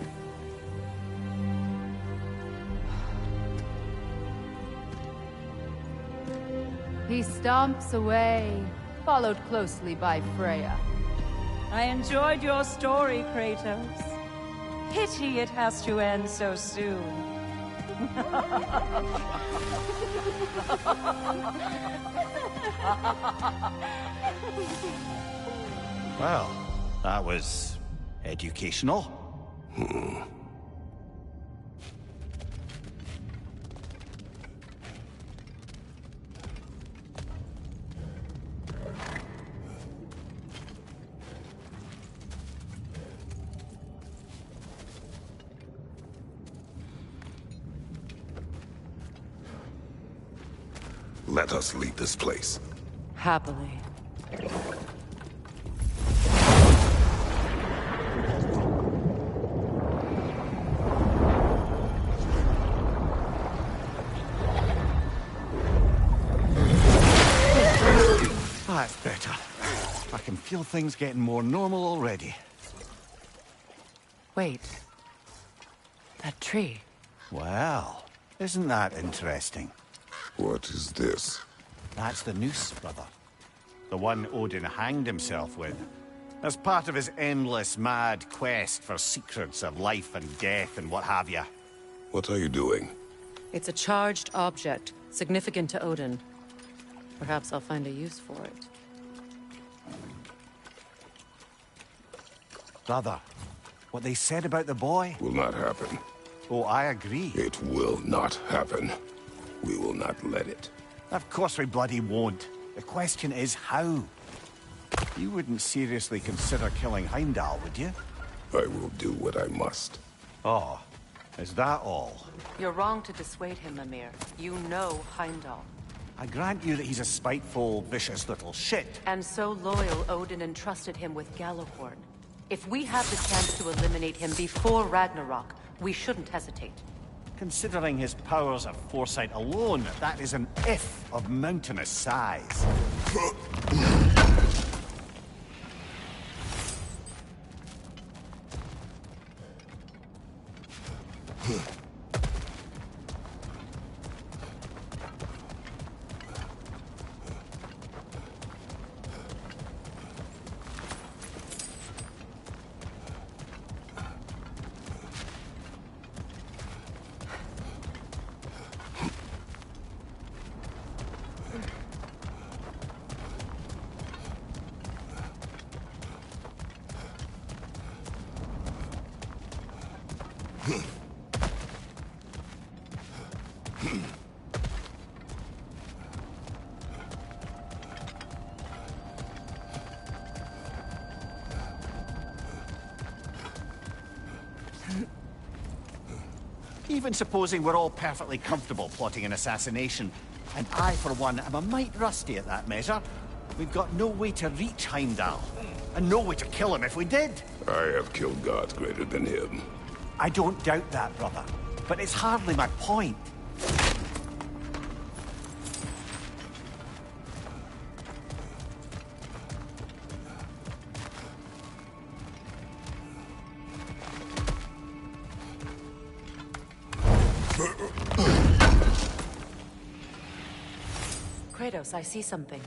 He stomps away, followed closely by Freya. I enjoyed your story, Kratos. Pity it has to end so soon. Well, that was educational. Let us leave this place. Happily. That's better. I can feel things getting more normal already. Wait. That tree. Well, isn't that interesting? What is this? That's the noose, brother. The one Odin hanged himself with. As part of his endless, mad quest for secrets of life and death and what have you. What are you doing? It's a charged object, significant to Odin. Perhaps I'll find a use for it. Brother, what they said about the boy? Will not happen. Oh, I agree. It will not happen. We will not let it. Of course we bloody won't. The question is how? You wouldn't seriously consider killing Heimdall, would you? I will do what I must. Oh, is that all? You're wrong to dissuade him, Mimir. You know Heimdall. I grant you that he's a spiteful, vicious little shit. And so loyal, Odin entrusted him with Gjallarhorn. If we have the chance to eliminate him before Ragnarok, we shouldn't hesitate. Considering his powers of foresight alone, that is an if of mountainous size. Even supposing we're all perfectly comfortable plotting an assassination, and I, for one, am a mite rusty at that measure, we've got no way to reach Heimdall, and no way to kill him if we did. I have killed gods greater than him. I don't doubt that, brother, but it's hardly my point. Kratos, I see something.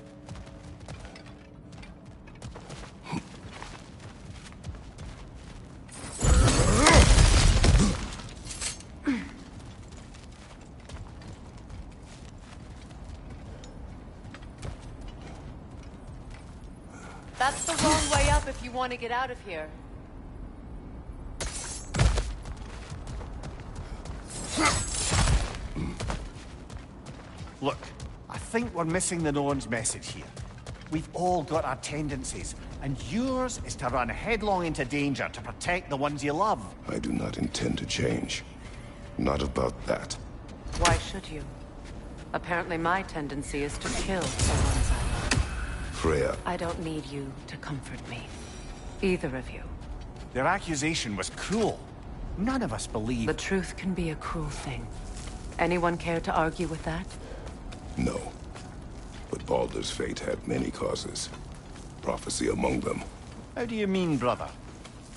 That's the wrong way up if you want to get out of here. Look, I think we're missing the Norn's message here. We've all got our tendencies, and yours is to run headlong into danger to protect the ones you love. I do not intend to change. Not about that. Why should you? Apparently my tendency is to kill the ones I love. Freya. I don't need you to comfort me. Either of you. Their accusation was cruel. None of us believe... The truth can be a cruel thing. Anyone care to argue with that? No. But Baldur's fate had many causes. Prophecy among them. How do you mean, brother?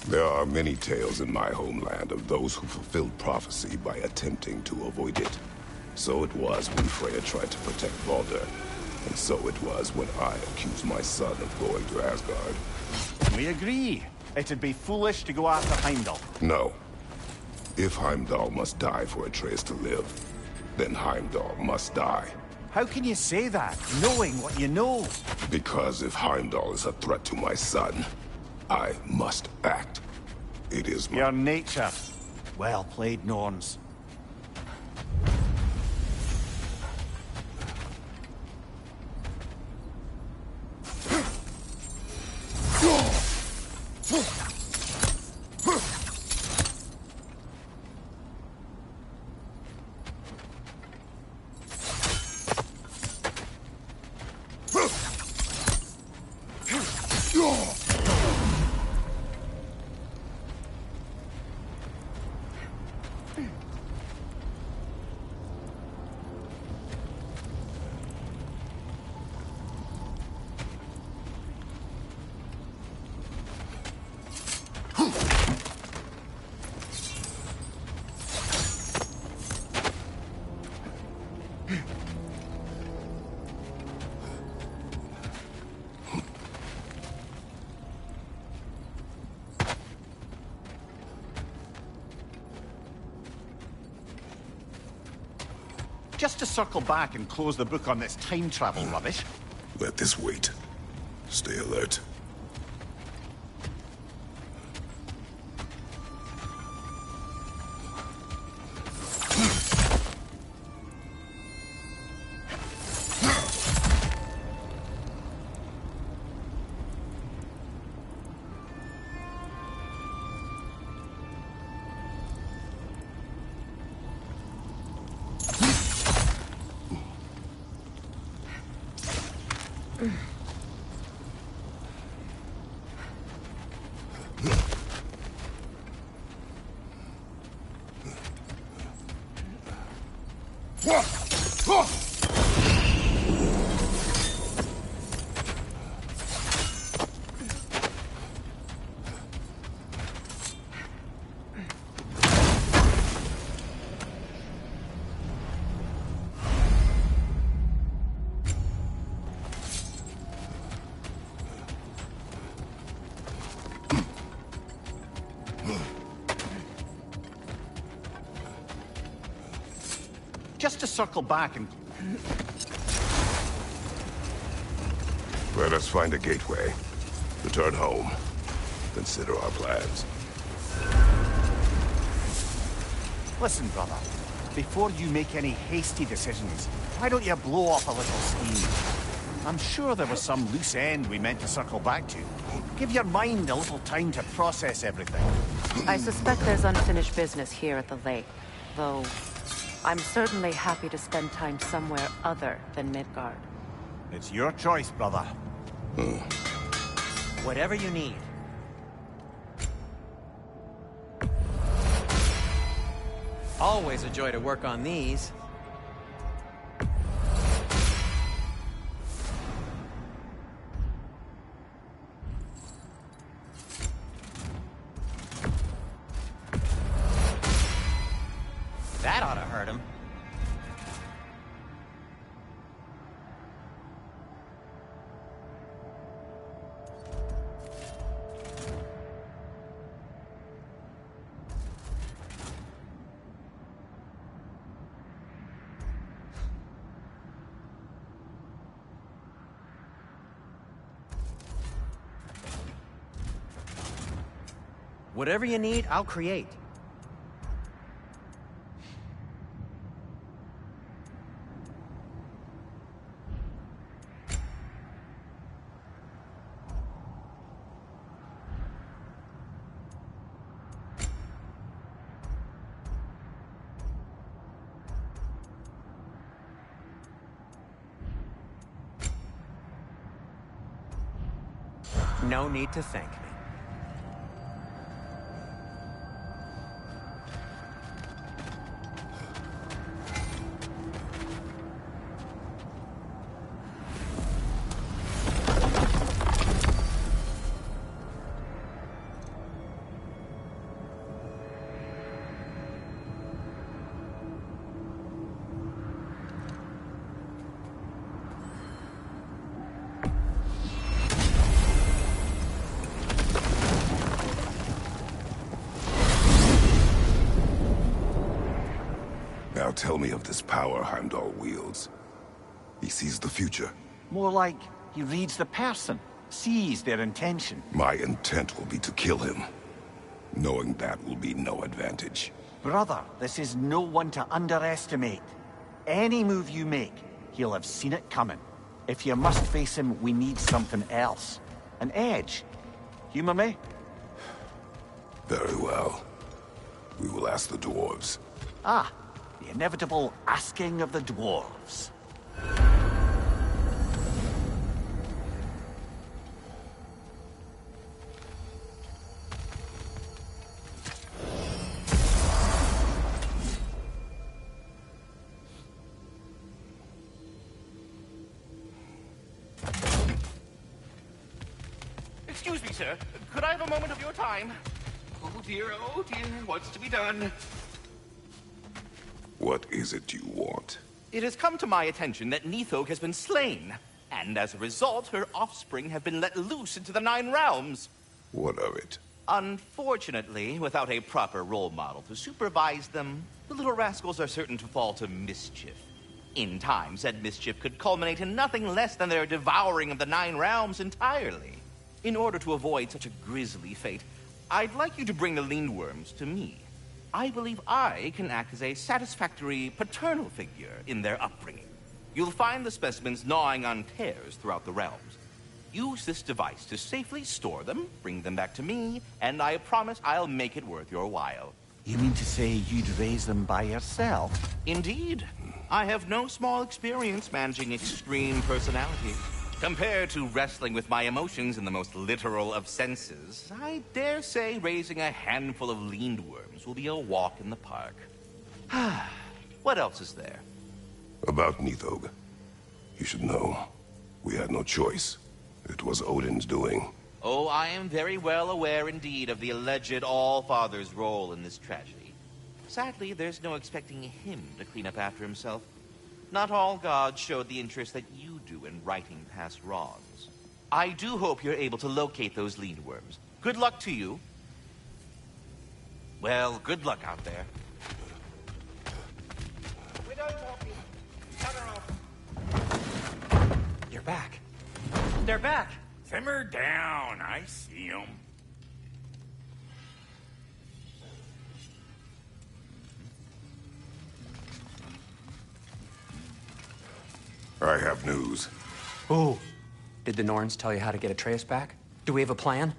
There are many tales in my homeland of those who fulfilled prophecy by attempting to avoid it. So it was when Freya tried to protect Baldur. And so it was when I accused my son of going to Asgard. We agree. It'd be foolish to go after Heimdall. No. If Heimdall must die for Atreus to live, then Heimdall must die. How can you say that, knowing what you know? Because if Heimdall is a threat to my son, I must act. It is my... Your nature. Well played, Norns. Just to circle back and close the book on this time travel rubbish. Let this wait. Stay alert. Just to circle back and... Let us find a gateway. Return home. Consider our plans. Listen, brother. Before you make any hasty decisions, why don't you blow up a little steam? I'm sure there was some loose end we meant to circle back to. Give your mind a little time to process everything. I suspect there's unfinished business here at the lake. Though, I'm certainly happy to spend time somewhere other than Midgard. It's your choice, brother. Whatever you need. Always a joy to work on these. That ought to hurt him. Whatever you need, I'll create. No need to thank me. Now tell me of this power Heimdall wields. He sees the future. More like he reads the person, sees their intention. My intent will be to kill him. Knowing that will be no advantage. Brother, this is no one to underestimate. Any move you make, he'll have seen it coming. If you must face him, we need something else. An edge. Humor me? Very well. We will ask the dwarves. Ah, the inevitable asking of the dwarves. Excuse me, sir. Could I have a moment of your time? Oh dear, what's to be done? What is it you want? It has come to my attention that Nithog has been slain, and as a result, her offspring have been let loose into the Nine Realms. What of it? Unfortunately, without a proper role model to supervise them, the little rascals are certain to fall to mischief. In time, said mischief could culminate in nothing less than their devouring of the Nine Realms entirely. In order to avoid such a grisly fate, I'd like you to bring the Lindworms to me. I believe I can act as a satisfactory paternal figure in their upbringing. You'll find the specimens gnawing on tears throughout the realms. Use this device to safely store them, bring them back to me, and I promise I'll make it worth your while. You mean to say you'd raise them by yourself? Indeed. I have no small experience managing extreme personality. Compared to wrestling with my emotions in the most literal of senses, I dare say raising a handful of Lindworms will be a walk in the park. What else is there? About Nithog. You should know. We had no choice. It was Odin's doing. Oh, I am very well aware indeed of the alleged All-Father's role in this tragedy. Sadly, there's no expecting him to clean up after himself. Not all gods showed the interest that you do in righting past wrongs. I do hope you're able to locate those Lindworms. Good luck to you. Well, good luck out there. We don't talk. Shut her off. You're back. They're back. Simmer down. I see them. I have news. Oh. Did the Norns tell you how to get Atreus back? Do we have a plan?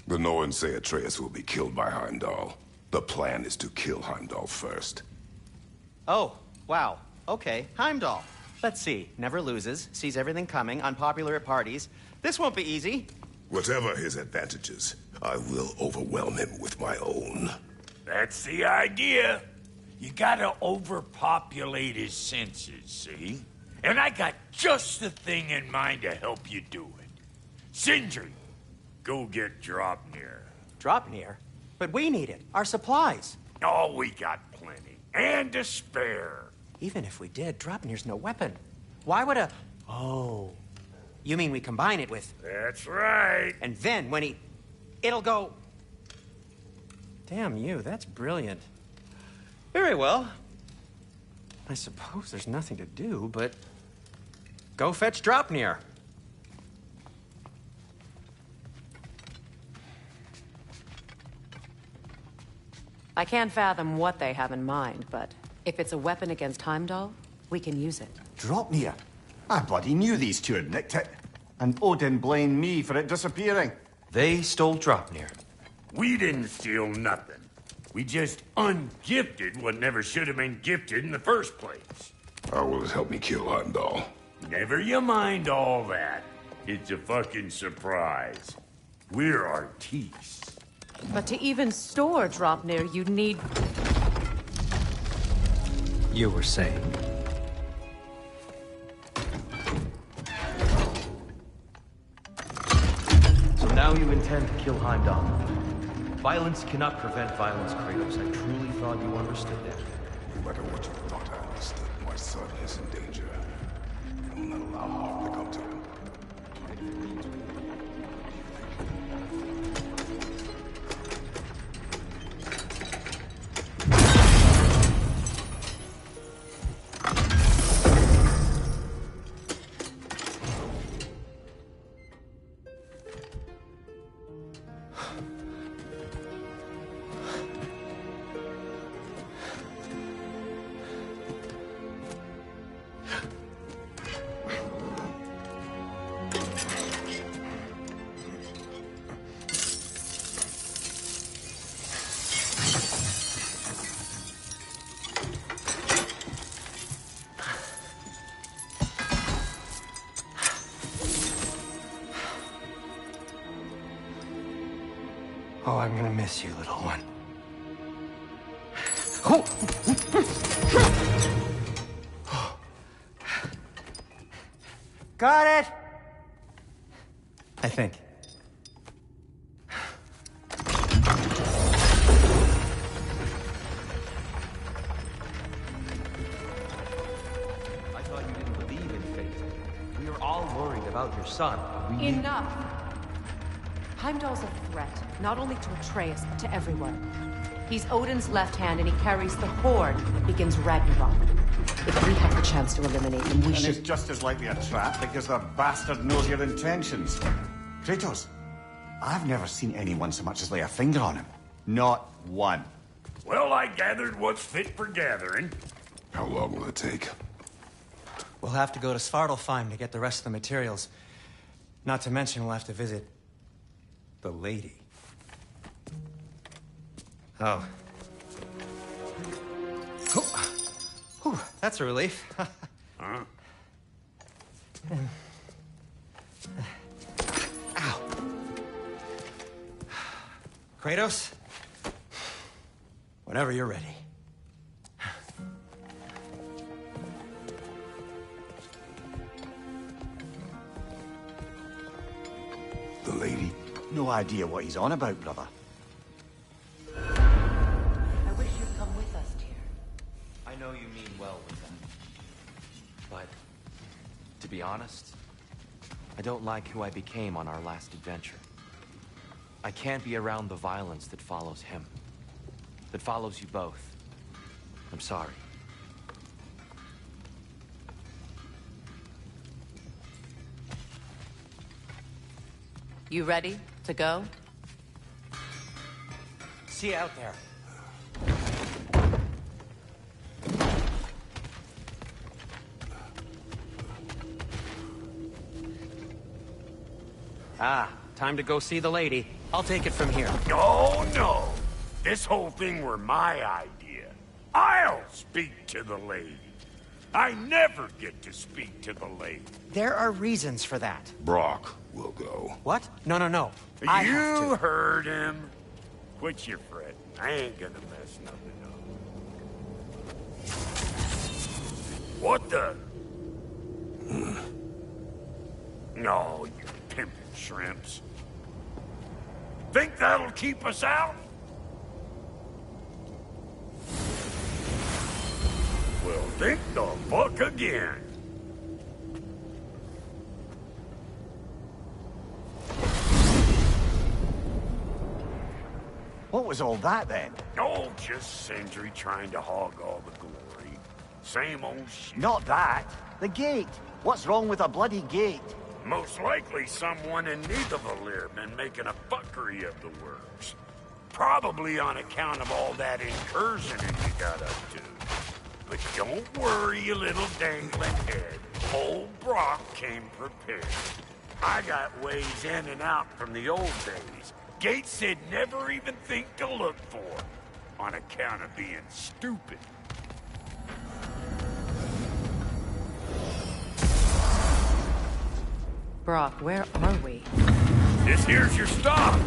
The Norns say Atreus will be killed by Heimdall. The plan is to kill Heimdall first. Oh, wow. Okay, Heimdall. Let's see. Never loses, sees everything coming, unpopular at parties. This won't be easy. Whatever his advantages, I will overwhelm him with my own. That's the idea. You gotta overpopulate his senses, see? And I got just the thing in mind to help you do it. Sindri, go get Draupnir. Draupnir? But we need it. Our supplies. Oh, we got plenty. And to spare. Even if we did, Draupnir's no weapon. Why would a... Oh. You mean we combine it with... That's right. And then when he... It'll go... Damn you, that's brilliant. Very well. I suppose there's nothing to do, but... Go fetch Draupnir. I can't fathom what they have in mind, but if it's a weapon against Heimdall, we can use it. Draupnir? I bloody knew these two had nicked it. And Odin blamed me for it disappearing. They stole Draupnir. We didn't steal nothing. We just ungifted what never should have been gifted in the first place. How will it help me kill Heimdall? Never you mind all that. It's a fucking surprise. We're artistes. But to even store Draupnir, you'd need... You were saying? So now you intend to kill Heimdall. Violence cannot prevent violence, Kratos. I truly thought you understood that. No matter what you thought I understood, my son is in danger. I will not allow harm to come to him. Oh, I'm gonna miss you, little one. Got it! I think. I thought you didn't believe in fate. We are all worried about your son. We Enough! Heimdall's a threat, not only to Atreus, but to everyone. He's Odin's left hand, and he carries the horde that begins Ragnarok. If we have the chance to eliminate him, we And should... it's just as likely a trap because the bastard knows your intentions. Kratos, I've never seen anyone so much as lay a finger on him. Not one. Well, I gathered what's fit for gathering. How long will it take? We'll have to go to Svartalfheim to get the rest of the materials. Not to mention we'll have to visit... the lady. Oh. Whew, that's a relief. Huh? Ow. Kratos? Whenever you're ready. The lady? No idea what he's on about, brother. I wish you'd come with us, dear. I know you mean well with them. But, to be honest, I don't like who I became on our last adventure. I can't be around the violence that follows him. That follows you both. I'm sorry. You ready to go? See you out there. Ah, time to go see the lady. I'll take it from here. Oh, no. This whole thing were my idea. I'll speak to the lady. I never get to speak to the lady. There are reasons for that. Brock will go. What? No, no, no. I have You to. heard him. Quit your fretting. I ain't gonna mess nothing up. What the? No, you pimpin' shrimps. Think that'll keep us out? Well, think the fuck again. What was all that then? Oh, just Sindri trying to hog all the glory. Same old shit. Not that. The gate. What's wrong with a bloody gate? Most likely someone in Nidavellir been making a fuckery of the works. Probably on account of all that incursioning you got up to. But don't worry, you little dangling head. Old Brock came prepared. I got ways in and out from the old days. Gates said never even think to look for, on account of being stupid. Brock, where are we? This here's your stop.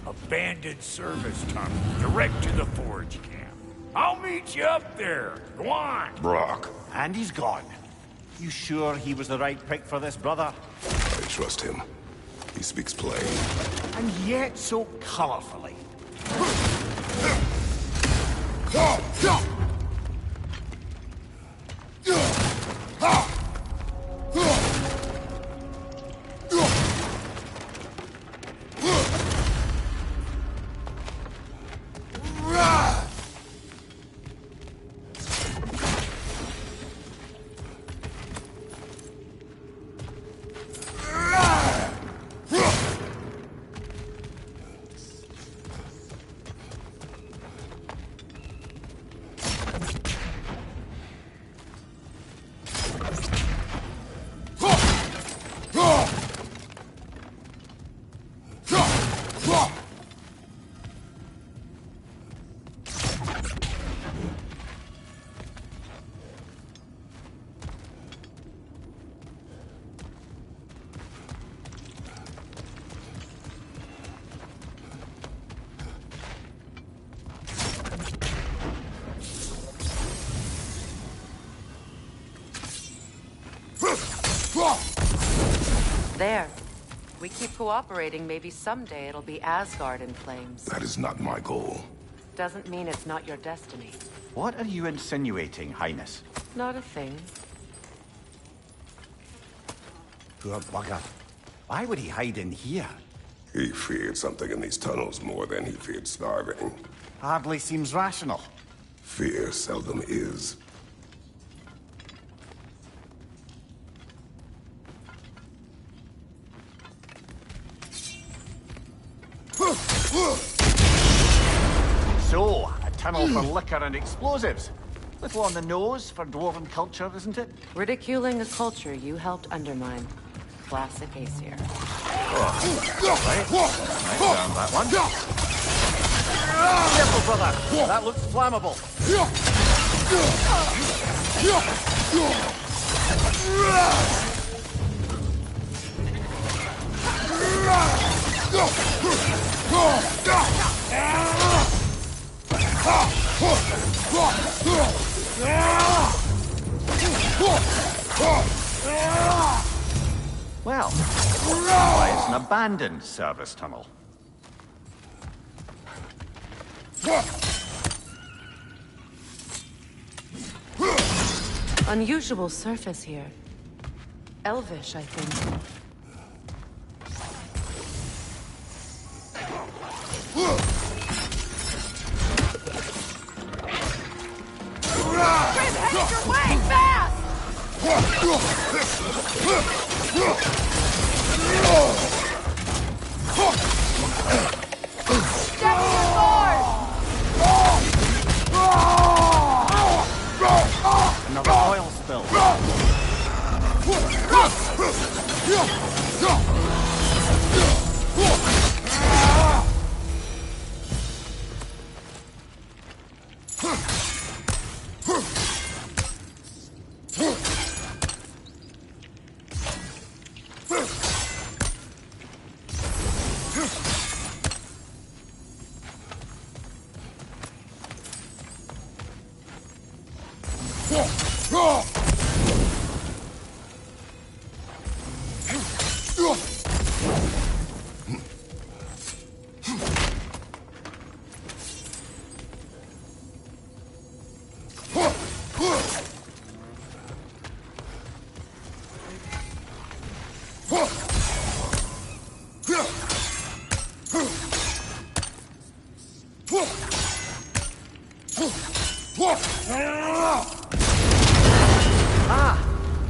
Abandoned service tunnel, direct to the forge camp. I'll meet you up there. Go on. Brock. And he's gone. You sure he was the right pick for this, brother? I trust him. He speaks plain. And yet so colorfully. There. We keep cooperating, maybe someday it'll be Asgard in flames. That is not my goal. Doesn't mean it's not your destiny. What are you insinuating, Highness? Not a thing. Poor bugger. Why would he hide in here? He feared something in these tunnels more than he feared starving. Hardly seems rational. Fear seldom is. So, a tunnel for liquor and explosives. Little on the nose for dwarven culture, isn't it? Ridiculing a culture you helped undermine. Classic Aesir. Right down that one. Careful, brother. That looks flammable. Well, why it's an abandoned service tunnel. Unusual surface here. Elvish, I think. Grim, head your way, fast! Steady your board! Another oil spill.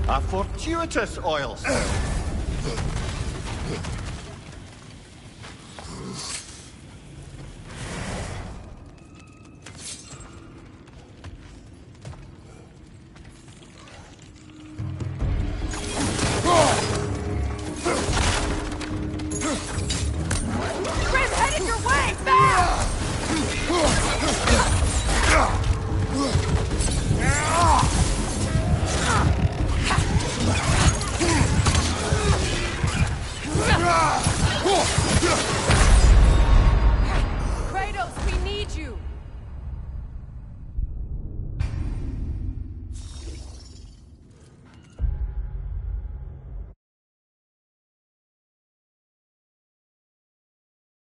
A fortuitous oil spill. Grim, headed your way! Fast!